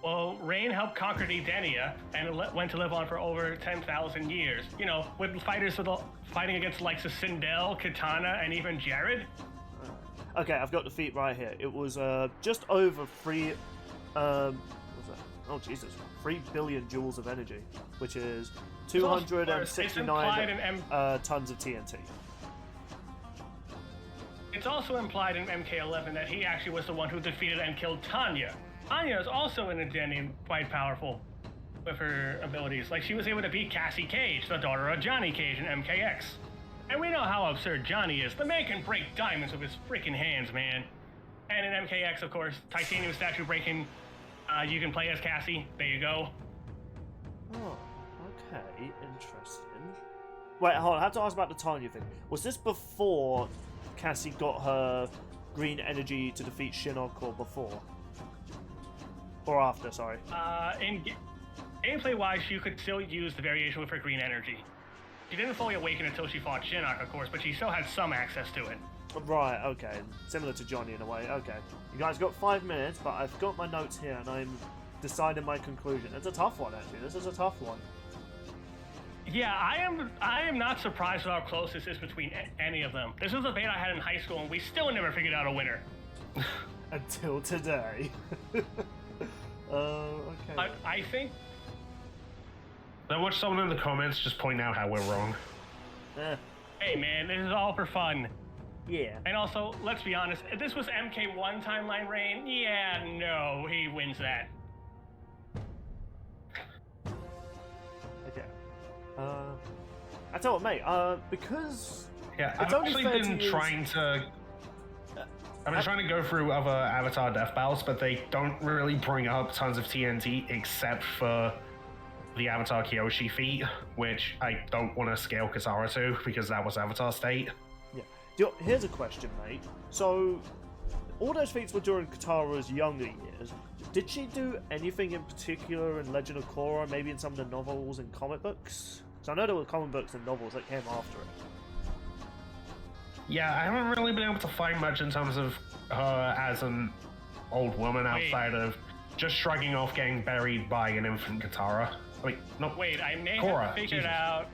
Well, Rain helped conquer the Edenia and went to live on for over 10,000 years. You know, with fighters fighting against the likes of Sindel, Katana, and even Jared. Okay, I've got the feat right here. It was just over 3 billion joules of energy, which is 269 tons of TNT. It's also implied in MK11 that he actually was the one who defeated and killed Tanya. Tanya is also an Edenian, quite powerful with her abilities. Like, she was able to beat Cassie Cage, the daughter of Johnny Cage in MKX. And we know how absurd Johnny is. The man can break diamonds with his freaking hands, man. And in MKX, of course, titanium statue breaking, you can play as Cassie. There you go. Oh, okay, interesting. Wait, hold on, I have to ask about the Tanya thing. Was this before Cassie got her green energy to defeat Shinnok, or before? Or after, sorry. In gameplay-wise, you could still use the variation with her green energy. She didn't fully awaken until she fought Shinnok, of course, but she still had some access to it. Right, okay. Similar to Johnny in a way, okay. You guys got 5 minutes, but I've got my notes here and I'm deciding my conclusion. It's a tough one, actually. This is a tough one. Yeah, I am not surprised with how close this is between any of them. This was a debate I had in high school, and we still never figured out a winner. Until today. Okay. I think... Now watch someone in the comments just point out how we're wrong. Hey man, this is all for fun. Yeah. And also, let's be honest, if this was MK1 timeline Rain, yeah, no, he wins that. Okay. I tell you what, mate, because... Yeah, it's I've only actually 30 been years... trying to... I've been trying to go through other Avatar death battles, but they don't really bring up tons of TNT except for the Avatar Kyoshi feat, which I don't want to scale Katara to, because that was Avatar State. Yeah. Here's a question, mate. So, all those feats were during Katara's younger years. Did she do anything in particular in Legend of Korra, maybe in some of the novels and comic books? So I know there were comic books and novels that came after it. Yeah, I haven't really been able to find much in terms of her as an old woman outside of just shrugging off getting buried by an infant Katara. Wait, no. Wait, I may Korra, have figured out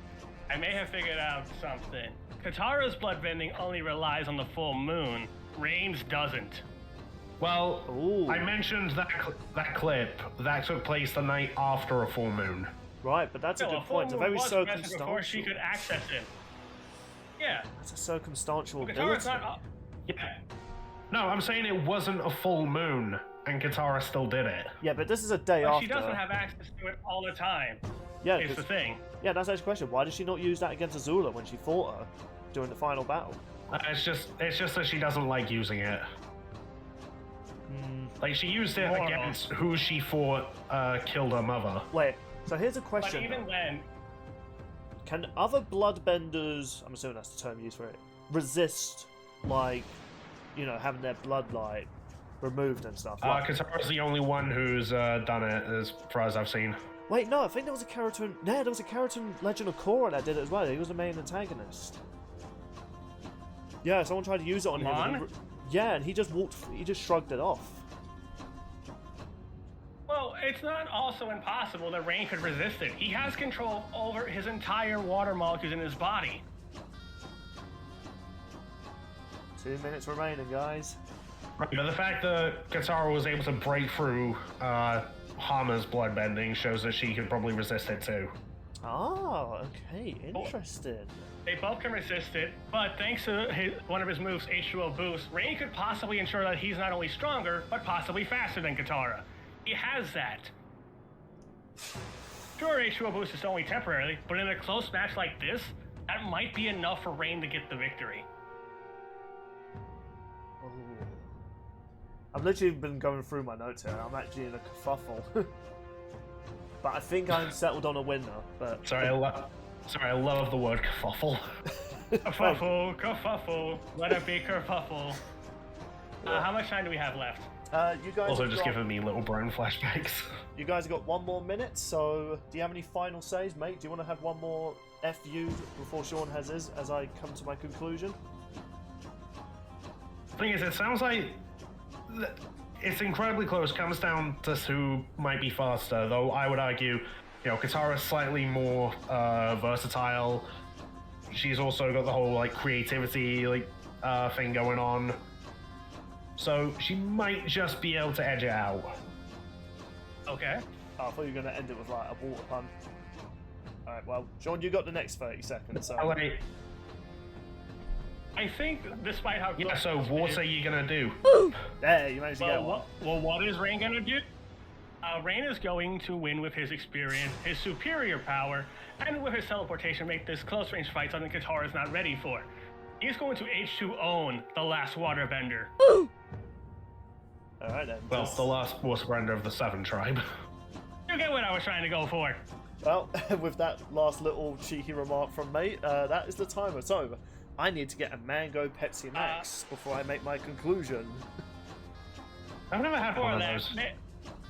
something. Katara's bloodbending only relies on the full moon. Rain's doesn't. Well, Ooh. I mentioned that clip that took place the night after a full moon. Right, but that's a good point. It's a very circumstantial. Before she could access it. Yeah. It's a circumstantial Katara's ability. not. Yeah. No, I'm saying it wasn't a full moon, and Katara still did it. Yeah, but this is a day But after. she doesn't have access to it all the time. Yeah, It's the thing. Yeah, that's actually the question. Why did she not use that against Azula when she fought her during the final battle? It's just that she doesn't like using it. Like, she used it Moral. against who she thought killed her mother. Wait, so here's a But question. even then, Can other bloodbenders, I'm assuming that's the term used for it, resist, like, you know, having their blood, like, removed and stuff? Like... Katara's the only one who's done it, as far as I've seen. Wait, no, I think there was a character in... Yeah, there was a character in Legend of Korra that did it as well. He was the main antagonist. Yeah, someone tried to use it on him. And yeah, and he just shrugged it off. well, it's not also impossible that Rain could resist it. He has control over his entire water molecules in his body. 2 minutes remaining, guys. Right, but the fact that Katara was able to break through Hama's bloodbending shows that she could probably resist it too. Oh, okay, interesting. They both can resist it, but thanks to one of his moves, H2O Boost, Rain could possibly ensure that he's not only stronger, but possibly faster than Katara. He has that. Sure, H2O Boost is only temporarily, but in a close match like this, that might be enough for Rain to get the victory. Oh. I've literally been going through my notes here. I'm actually in a kerfuffle. But I think I'm settled on a winner. But Sorry, I love the word kerfuffle. Kerfuffle, let it be kerfuffle. How much time do we have left? You guys Also have just got, giving me little brain flashbacks. You guys have got 1 more minute, so do you have any final says, mate? Do you want to have one more FU before Sean has his, as I come to my conclusion? Thing is, it sounds like it's incredibly close. Comes down to who might be faster, though I would argue, Katara's slightly more versatile. She's also got the whole like creativity thing going on, so she might just be able to edge it out. Okay. Oh, I thought you were going to end it with like a water pun. Alright, well, Sean, you got the next 30 seconds. So. I think, despite how... Yeah, so what are you going to do? There, you managed to get one. Well, what is Rain going to do? Rain is going to win with his experience, his superior power, and with his teleportation make this close-range fight something Katara is not ready for. He's going to H2-own the last waterbender. Alright then. Well, the last waterbender of the Seven Tribe. You get what I was trying to go for. Well, with that last little cheeky remark from mate, that is the timer. So, I need to get a mango Pepsi Max before I make my conclusion. I've never had one of those.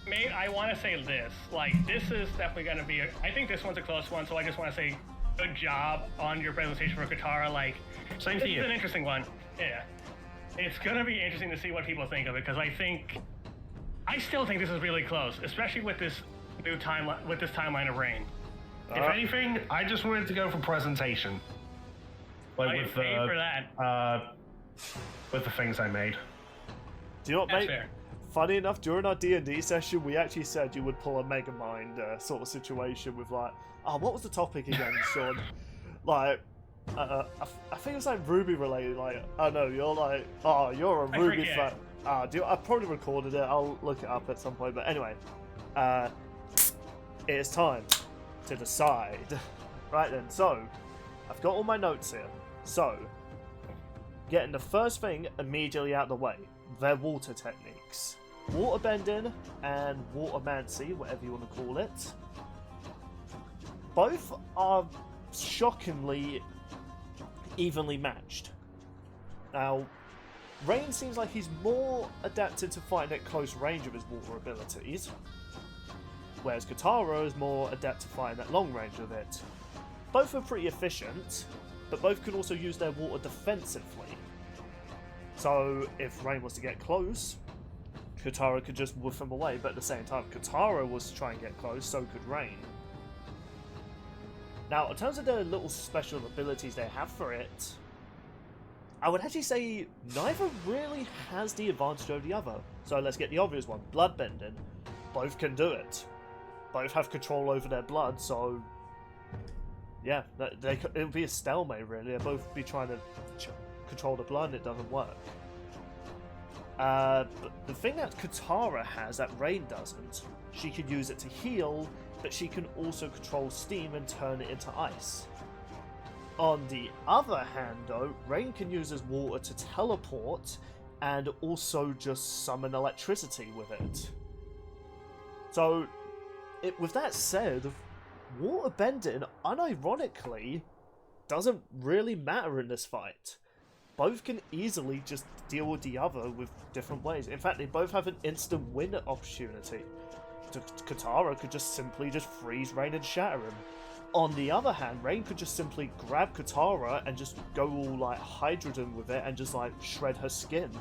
Mate, I want to say this. Like, this is definitely going to be I think this one's a close one, so I just want to say good job on your presentation for Katara. Like, Same this to you. is an interesting one. Yeah. It's going to be interesting to see what people think of it, because I still think this is really close, especially with this new timeline, with this timeline of Rain. If anything, I just wanted to go for presentation. Like I with paid for that. with the things I made. Do you know what, That's mate? fair. Funny enough, during our D&D session, we actually said you would pull a Megamind sort of situation with like, what was the topic again, Sean? Like, I think it was like Ruby related. Like, I know you're like, you're a Ruby fan. I probably recorded it. I'll look it up at some point. But anyway, it is time to decide. Right then, so I've got all my notes here. So, getting the first thing immediately out of the way, their water techniques. Waterbending and watermancy, whatever you want to call it. Both are shockingly evenly matched. Now, Rain seems like he's more adapted to fighting at close range of his water abilities, whereas Katara is more adept to fighting at long range of it. Both are pretty efficient, but both can also use their water defensively. So, if Rain was to get close, Katara could just woof him away, but at the same time, if Katara was to try and get close, so could Rain. Now, in terms of the little special abilities they have for it, I would actually say neither really has the advantage over the other. So let's get the obvious one, bloodbending. Both can do it. Both have control over their blood, so yeah, it would be a stalemate really. They'll both be trying to control the blood and it doesn't work. But the thing that Katara has that Rain doesn't, she can use it to heal, but she can also control steam and turn it into ice. On the other hand though, Rain can use his water to teleport and also just summon electricity with it. So, with that said, water bending, unironically, doesn't really matter in this fight. Both can easily just deal with the other with different ways. In fact, they both have an instant win opportunity. Katara could just simply freeze Rain and shatter him. On the other hand, Rain could just simply grab Katara and just go all like hydrogen with it and just like shred her skin.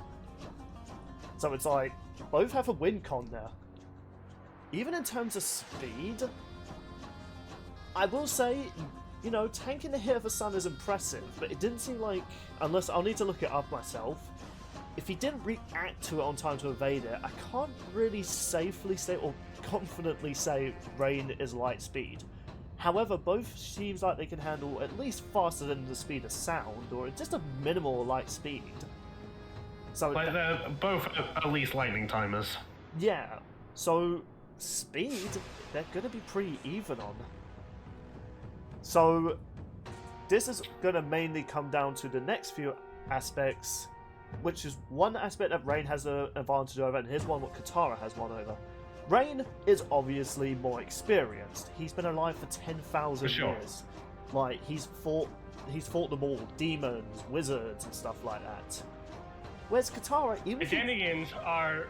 So it's like, both have a win con there. Even in terms of speed, I will say, you know, tanking the hit of the sun is impressive, but it didn't seem like, unless I'll need to look it up myself, if he didn't react to it on time to evade it, I can't really safely say or confidently say Rain is light speed. However, both seems like they can handle at least faster than the speed of sound, or just a minimal light speed. So Like they're both at least lightning timers. yeah, so speed, they're going to be pretty even on. So this is going to mainly come down to the next few aspects, which is one aspect that Rain has an advantage over, and here's one what Katara has one over. Rain is obviously more experienced. He's been alive for 10,000 years. Like, he's fought them all. Demons, wizards, and stuff like that. Whereas Katara, even if Shenanigans are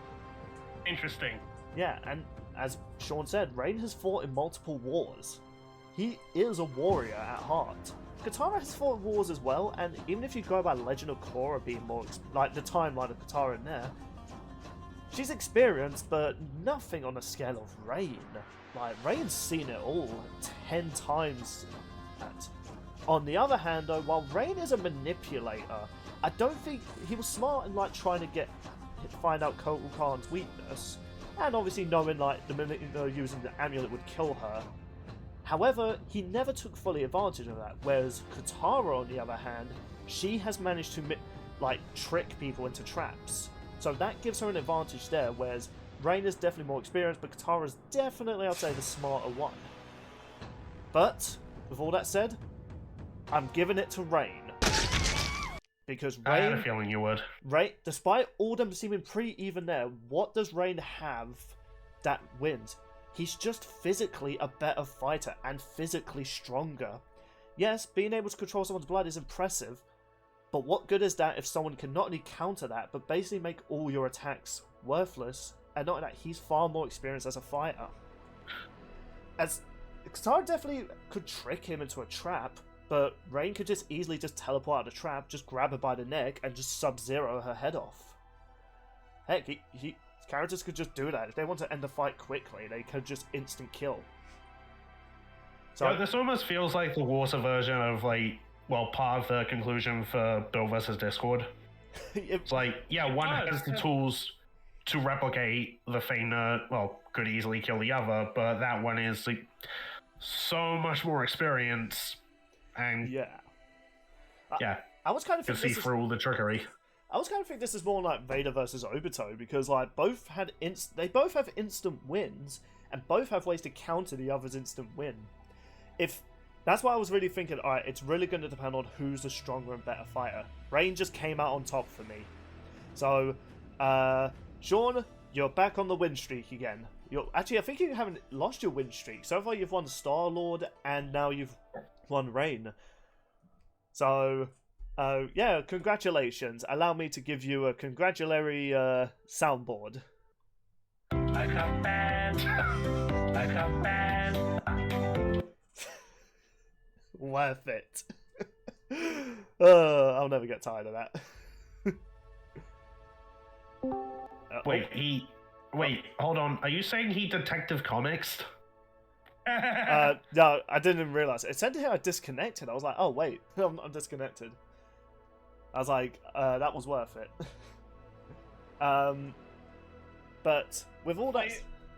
interesting. yeah, and as Sean said, Rain has fought in multiple wars. He is a warrior at heart. Katara has fought in wars as well, and even if you go by Legend of Korra being more like the timeline of Katara in there, she's experienced, but nothing on a scale of Rain. Like, Rain's seen it all 10 times. On the other hand, though, while Rain is a manipulator, I don't think he was smart in like trying to find out Kotal Khan's weakness, and obviously knowing like the minute using the amulet would kill her. However, he never took fully advantage of that. Whereas Katara, on the other hand, she has managed to like trick people into traps, so that gives her an advantage there. Whereas Rain is definitely more experienced, but Katara is definitely, I'd say, the smarter one. But with all that said, I'm giving it to Rain. Because Rain... I had a feeling you would. Rain, despite all them seeming pretty even there, what does Rain have that wins? He's just physically a better fighter and physically stronger. Yes, being able to control someone's blood is impressive, but what good is that if someone can not only counter that, but basically make all your attacks worthless? And not only that, he's far more experienced as a fighter. As Katara definitely could trick him into a trap, but Rain could just easily just teleport out of the trap, just grab her by the neck, and just Sub-Zero her head off. Heck, characters could just do that. If they want to end the fight quickly, they could just instant kill. So Yeah, this almost feels like the water version of, like, well, part of the conclusion for Bill vs. Discord. It's like, yeah, one has the tools to replicate the thing that, well, could easily kill the other, but that one is, like, so much more experience. And yeah, I was kind of can see through all the trickery. I was kind of think this is more like Vader versus Obito, because like they both have instant wins and both have ways to counter the other's instant win. If that's why I was really thinking, alright, it's really going to depend on who's the stronger and better fighter. Rain just came out on top for me. So, Sean, you're back on the win streak again. Actually, I think you haven't lost your win streak. So far, you've won Star-Lord, and now you've won Rain. So, yeah, congratulations. Allow me to give you a congratulatory soundboard. I come back. I come back. Worth it. I'll never get tired of that. Wait, hold on. Are you saying he Detective Comics? No, I didn't even realize it. It said here I disconnected. I was like, oh wait, I'm disconnected. I was like, that was worth it. But with all that,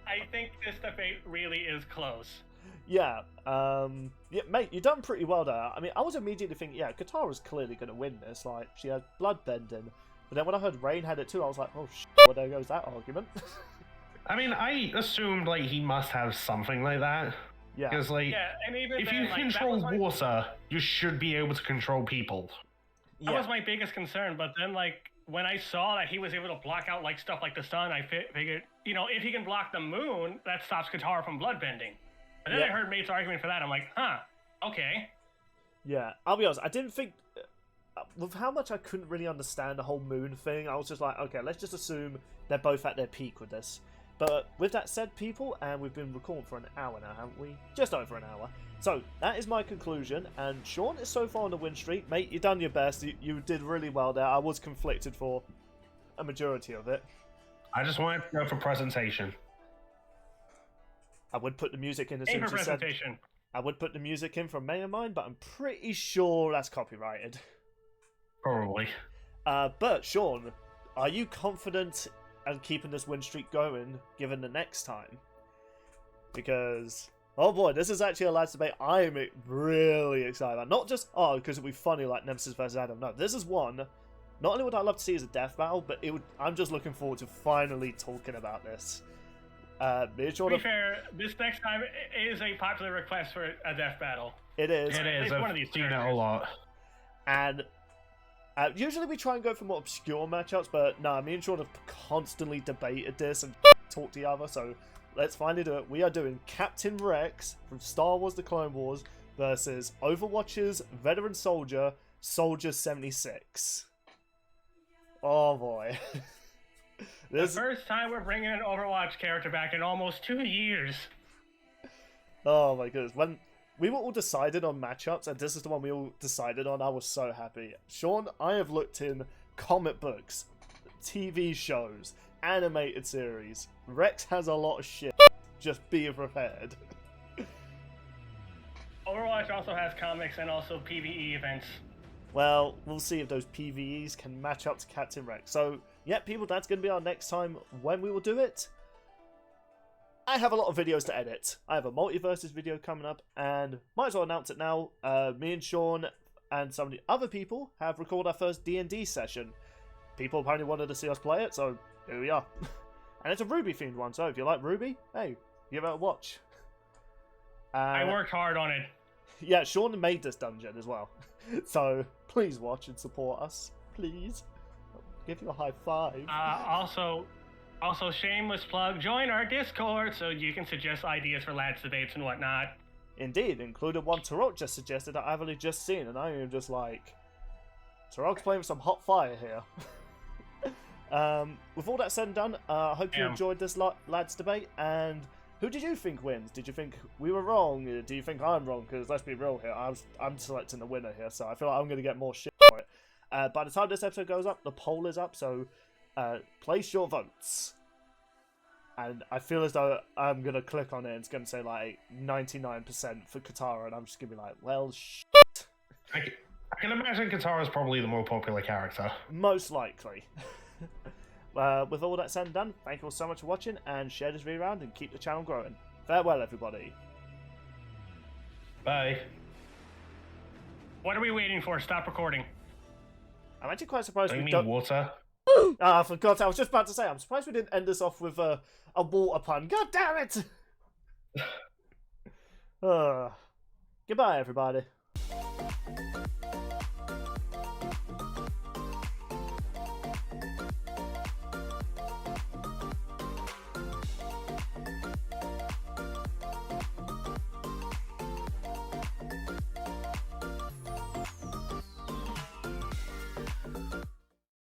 I think this debate really is close. yeah, yeah, mate, you've done pretty well there. I mean, I was immediately thinking, yeah, Katara's clearly going to win this. Like, she had blood bending. But then when I heard Rain had it too, I was like, oh shit, well, there goes that argument. I mean, I assumed, like, he must have something like that. Yeah. Because, like, Yeah, and even if then, you like, control water, you should be able to control people. That was my biggest concern, but then, like, when I saw that he was able to block out, like, stuff like the sun, I figured, you know, if he can block the moon, that stops Katara from bloodbending. But then I heard Mate's argument for that, I'm like, huh, okay. Yeah, I'll be honest, I didn't think... with how much I couldn't really understand the whole moon thing, I was just like, okay, let's just assume they're both at their peak with this. But with that said, people, and we've been recording for an hour now, haven't we? Just over an hour. So, that is my conclusion, and Sean is so far on the win streak. Mate, you've done your best. You did really well there. I was conflicted for a majority of it. I just wanted to go for presentation. I would put the music in as Aim soon as for you said... presentation. I would put the music in from May of Mine, but I'm pretty sure that's copyrighted. Probably. But, Sean, are you confident and keeping this win streak going given the next time? Because, oh boy, this is actually a live debate I'm really excited about. Not just, because it'll be funny like Nemesis versus Adam. No, this is one. Not only would I love to see as a death battle, but I'm just looking forward to finally talking about this. To be fair, this next time is a popular request for a death battle. It is. It is. One of these seen it a lot. And usually we try and go for more obscure matchups, but no, me and Sean have constantly debated this and talked to the other, so let's finally do it. We are doing Captain Rex from Star Wars The Clone Wars versus Overwatch's veteran soldier, Soldier 76. Oh boy. The first time we're bringing an Overwatch character back in almost 2 years. Oh my goodness. When we were all decided on matchups, and this is the one we all decided on, I was so happy. Sean, I have looked in comic books, TV shows, animated series. Rex has a lot of shit. Just be prepared. Overwatch also has comics and also PvE events. Well, we'll see if those PvEs can match up to Captain Rex. So, yeah, people, that's going to be our next time when we will do it. I have a lot of videos to edit. I have a multiverses video coming up, and might as well announce it now. Me and Sean and some of the other people have recorded our first D&D session. People apparently wanted to see us play it, so here we are. And it's a Ruby-themed one, so if you like Ruby, hey, give it a watch. I worked hard on it. Yeah, Sean made this dungeon as well. So, please watch and support us. Please. I'll give you a high five. Also, shameless plug, join our Discord so you can suggest ideas for lads debates and whatnot. Indeed, including one Taurock just suggested that I've only just seen, and I am just like, Taurock's playing with some hot fire here. With all that said and done, I hope you enjoyed this lads debate, and who did you think wins? Did you think we were wrong? Do you think I'm wrong? Because let's be real here, I'm selecting the winner here, so I feel like I'm going to get more shit for it. By the time this episode goes up, the poll is up, so place your votes. And I feel as though I'm going to click on it and it's going to say like 99% for Katara, and I'm just going to be like, well, shit. I can imagine Katara's probably the more popular character. Most likely. With all that said and done, thank you all so much for watching, and share this video around and keep the channel growing. Farewell, everybody. Bye. What are we waiting for? Stop recording. I'm actually quite surprised Don't we you don't... mean water? Ah, I forgot. I was just about to say, I'm surprised we didn't end this off with a water pun. God damn it! Goodbye, everybody.